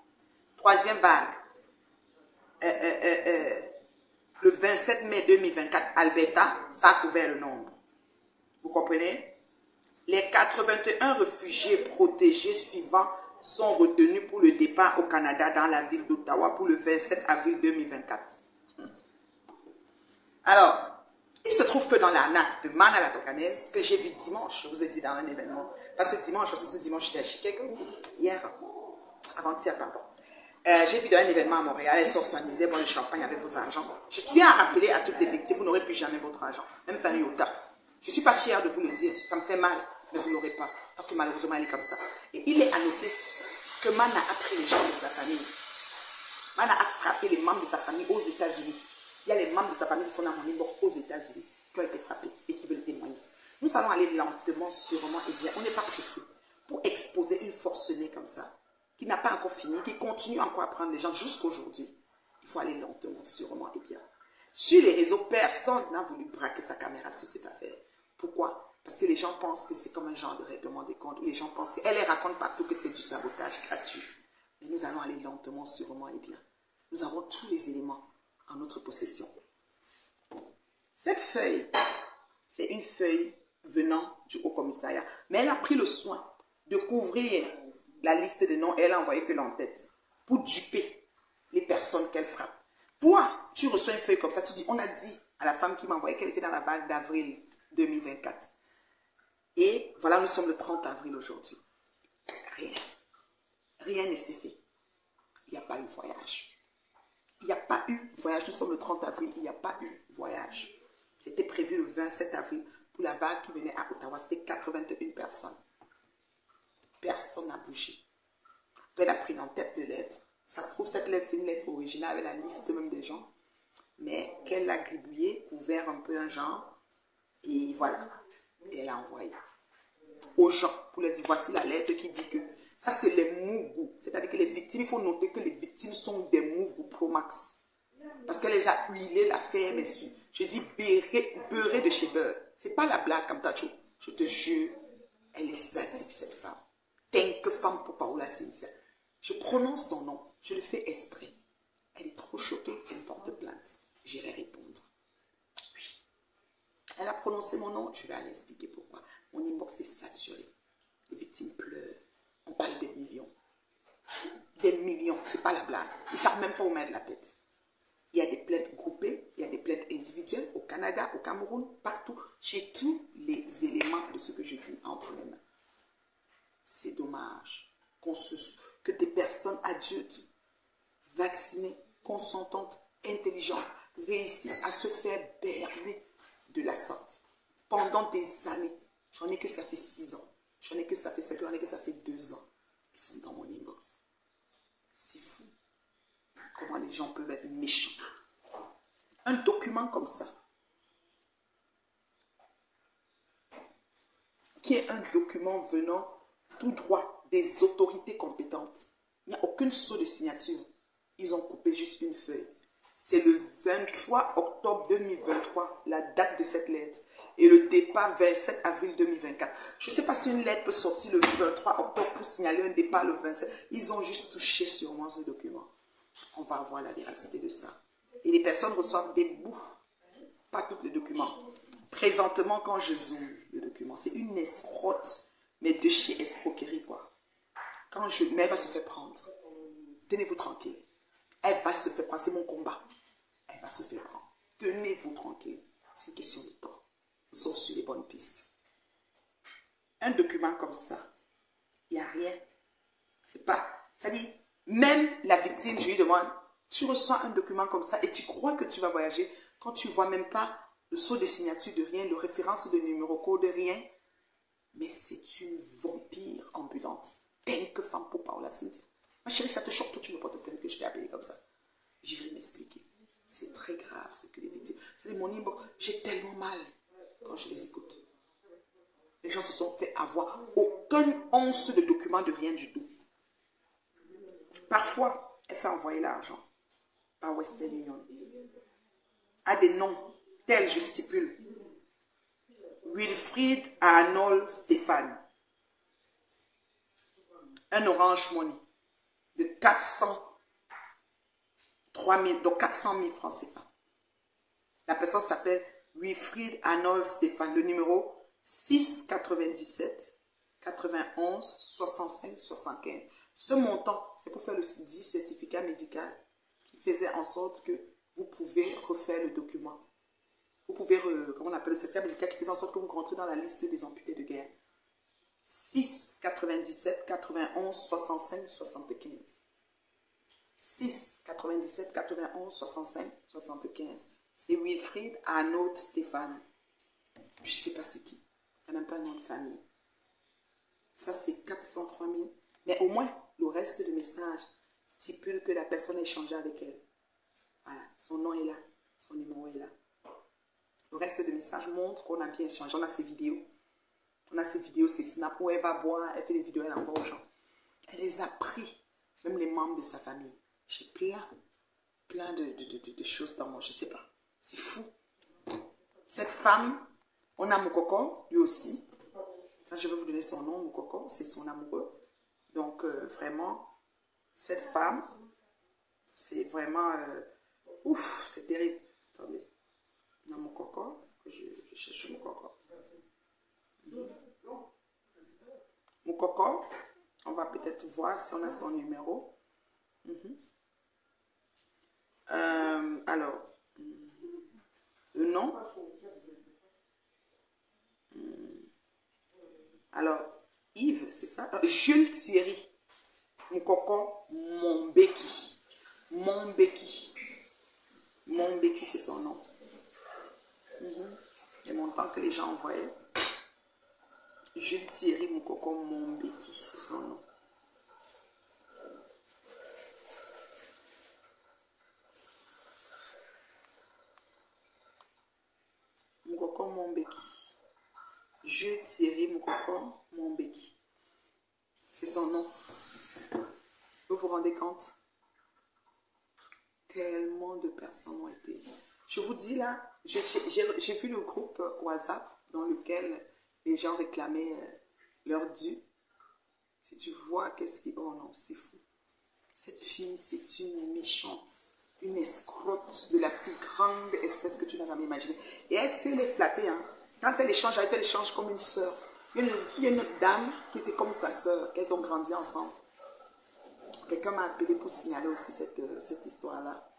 Troisième vague, le 27 mai 2024, Alberta, ça a couvert le nombre. Vous comprenez? Les 81 réfugiés protégés suivants sont retenus pour le départ au Canada dans la ville d'Ottawa pour le 27 avril 2024. Alors, Il se trouve que dans l'arnaque de Mana la Tokanaise, que j'ai vu dimanche, je vous ai dit dans un événement, pas ce dimanche, parce que ce dimanche j'étais à Chicago, hier, avant-hier, pardon. J'ai vu dans un événement à Montréal, les sorts s'amusaient, boire le champagne avec vos argents. Je tiens à rappeler à toutes les victimes, vous n'aurez plus jamais votre argent, même pas un iota. Je ne suis pas fière de vous le dire, ça me fait mal, mais vous ne l'aurez pas, parce que malheureusement elle est comme ça. Et il est à noter que Mana a pris les gens de sa famille. Mana a frappé les membres de sa famille aux États-Unis. Il y a les membres de sa famille qui sont dans mon inbox aux États-Unis, qui ont été frappés et qui veulent témoigner. Nous allons aller lentement, sûrement et bien. On n'est pas pressé pour exposer une forcenée comme ça, qui n'a pas encore fini, qui continue encore à prendre les gens jusqu'aujourd'hui. Il faut aller lentement, sûrement et bien. Sur les réseaux, personne n'a voulu braquer sa caméra sur cette affaire. Pourquoi? Parce que les gens pensent que c'est comme un genre de règlement des comptes, où les gens pensent qu'elle les raconte partout que c'est du sabotage gratuit. Mais nous allons aller lentement, sûrement et bien. Nous avons tous les éléments en notre possession. Cette feuille, c'est une feuille venant du Haut Commissariat. Mais elle a pris le soin de couvrir la liste de noms et elle a envoyé que l'en-tête pour duper les personnes qu'elle frappe. Toi, tu reçois une feuille comme ça, tu dis, on a dit à la femme qui m'a envoyé qu'elle était dans la vague d'avril 2024. Et voilà, nous sommes le 30 avril aujourd'hui. Rien. Rien ne s'est fait. Il n'y a pas eu voyage. Il n'y a pas eu voyage. Nous sommes le 30 avril, il n'y a pas eu voyage. C'était prévu le 27 avril pour la vague qui venait à Ottawa. C'était 81 personnes. Personne n'a bougé. Elle a pris une tête de lettre. Ça se trouve, cette lettre, c'est une lettre originale avec la liste même des gens. Mais qu'elle a gribouillé, couvert un peu un genre. Et voilà. Et elle a envoyé aux gens pour leur dire, voici la lettre qui dit que ça, c'est les mougous. C'est-à-dire que les victimes, il faut noter que les victimes sont des mougous Pro Max. Parce qu'elle les a huilés, l'affaire, messieurs. Je dis beurré de chez beurre. C'est pas la blague, comme Tacho. Je te jure, elle est sadique, cette femme. Tant que femme pour Paola Cynthia. Je prononce son nom. Je le fais exprès. Elle est trop choquée qu'elle porte plainte. J'irai répondre. Oui. Elle a prononcé mon nom. Je vais aller expliquer pourquoi. Mon inbox est saturé. Les victimes pleurent. On parle des millions. Des millions. C'est pas la blague. Ils ne savent même pas où mettre la tête. Il y a des plaintes groupées. Il y a des plaintes individuelles au Canada, au Cameroun, partout. J'ai tous les éléments de ce que je dis entre mes mains. C'est dommage que des personnes adultes, vaccinées, consentantes, intelligentes, réussissent à se faire berner de la sorte. Pendant des années, j'en ai que ça fait 6 ans, j'en ai que ça fait 7 ans, j'en ai que ça fait 2 ans. Ils sont dans mon inbox. C'est fou. Comment les gens peuvent être méchants. Un document comme ça, qui est un document venant tout droit des autorités compétentes. Il n'y a aucune saut de signature. Ils ont coupé juste une feuille. C'est le 23 octobre 2023, la date de cette lettre. Et le départ 27 avril 2024. Je ne sais pas si une lettre peut sortir le 23 octobre pour signaler un départ le 27. Ils ont juste touché sûrement ce document. On va voir la véracité de ça. Et les personnes reçoivent des bouts. Pas tous les documents. Présentement, quand je zoome le document, c'est une escrotte, mais de chez escroquerie, quoi. Mais elle va se faire prendre. Tenez-vous tranquille. Elle va se faire prendre. C'est mon combat. Elle va se faire prendre. Tenez-vous tranquille. C'est une question de temps. Nous sommes sur les bonnes pistes. Un document comme ça, il n'y a rien. C'est pas... Ça dit, même la victime, je lui demande, tu reçois un document comme ça et tu crois que tu vas voyager quand tu ne vois même pas le sceau de signature de rien, le référence de numéro code de rien. Mais c'est une vampire ambulante. Tant que femme pour Paola Cynthia. Ma chérie, ça te choque, toi tu me portes plainte que je t'ai appelé comme ça. J'irai m'expliquer. C'est très grave ce que les victimes... Vous savez, mon inbox, j'ai tellement mal quand je les écoute. Les gens se sont fait avoir aucune once de document de rien du tout. Parfois, elle fait envoyer l'argent par Western Union à des noms tels, je stipule. Wilfried Arnold Stéphane. Un Orange Money de 403 000, donc 400 000 francs CFA. La personne s'appelle Wilfried Arnold Stéphane. Le numéro 6 97 91 65 75. Ce montant, c'est pour faire le dit certificat médical qui faisait en sorte que vous pouvez refaire le document Vous pouvez, comment on appelle, le certificat médical qui fait en sorte que vous rentrez dans la liste des amputés de guerre. 6 97 91 65 75. 6 97 91 65 75. C'est Wilfried Arnaud Stéphane. Je ne sais pas c'est qui. Il n'y a même pas un nom de famille. Ça, c'est 403 000. Mais au moins, le reste de messages stipule que la personne a échangé avec elle. Voilà, son nom est là. Son numéro est là. Le reste de messages montre qu'on a bien échangé. On a ses vidéos. On a ses vidéos, ses snaps où elle va boire, elle fait des vidéos, elle envoie aux gens. Elle les a pris, même les membres de sa famille. J'ai plein de choses dans moi, je ne sais pas. C'est fou. Cette femme, on a Moukoko, lui aussi. Je vais vous donner son nom, Moukoko, c'est son amoureux. Donc, vraiment, cette femme, c'est vraiment... ouf, c'est terrible. Attendez. On a Moukoko, je cherche Moukoko. Moukoko, on va peut-être voir si on a son numéro. Alors, le nom. Alors, Yves, c'est ça? Jules Thierry. Moukoko Mombeki. Mombeki. Mombeki, c'est son nom. Et mon temps que les gens envoyaient. Jules Thierry Moukoko Mombeki, c'est son nom. Moukoko Mombeki. Jules Thierry Moukoko Mombeki. C'est son nom. Vous vous rendez compte? Tellement de personnes ont été... Je vous dis là, j'ai vu le groupe WhatsApp dans lequel les gens réclamaient leur dû. Si tu vois qu'est-ce qui... Oh non, c'est fou. Cette fille, c'est une méchante, une escroque de la plus grande espèce que tu n'as jamais imaginée. Et elle sait les flatter. Hein. Quand elle échange, elle échange comme une soeur. Il y a une autre dame qui était comme sa soeur, qu'elles ont grandi ensemble. Quelqu'un m'a appelé pour signaler aussi cette histoire-là.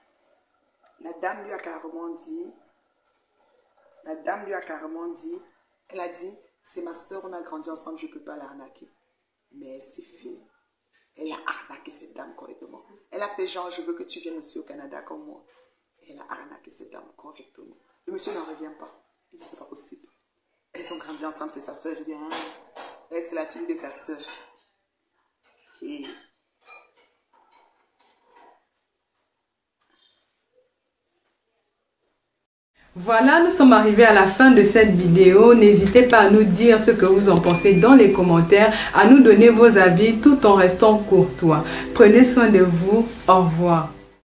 La dame lui a carrément dit, elle a dit, c'est ma soeur, on a grandi ensemble, je ne peux pas l'arnaquer. Mais elle s'est fait. Elle a arnaqué cette dame correctement. Elle a fait genre, je veux que tu viennes aussi au Canada comme moi. Et elle a arnaqué cette dame correctement. Le monsieur n'en revient pas. Il dit, c'est pas possible. Elles ont grandi ensemble, c'est sa soeur. Je dis, hein, elle, c'est la fille de sa soeur. Et... Voilà, nous sommes arrivés à la fin de cette vidéo. N'hésitez pas à nous dire ce que vous en pensez dans les commentaires, à nous donner vos avis tout en restant courtois. Prenez soin de vous. Au revoir.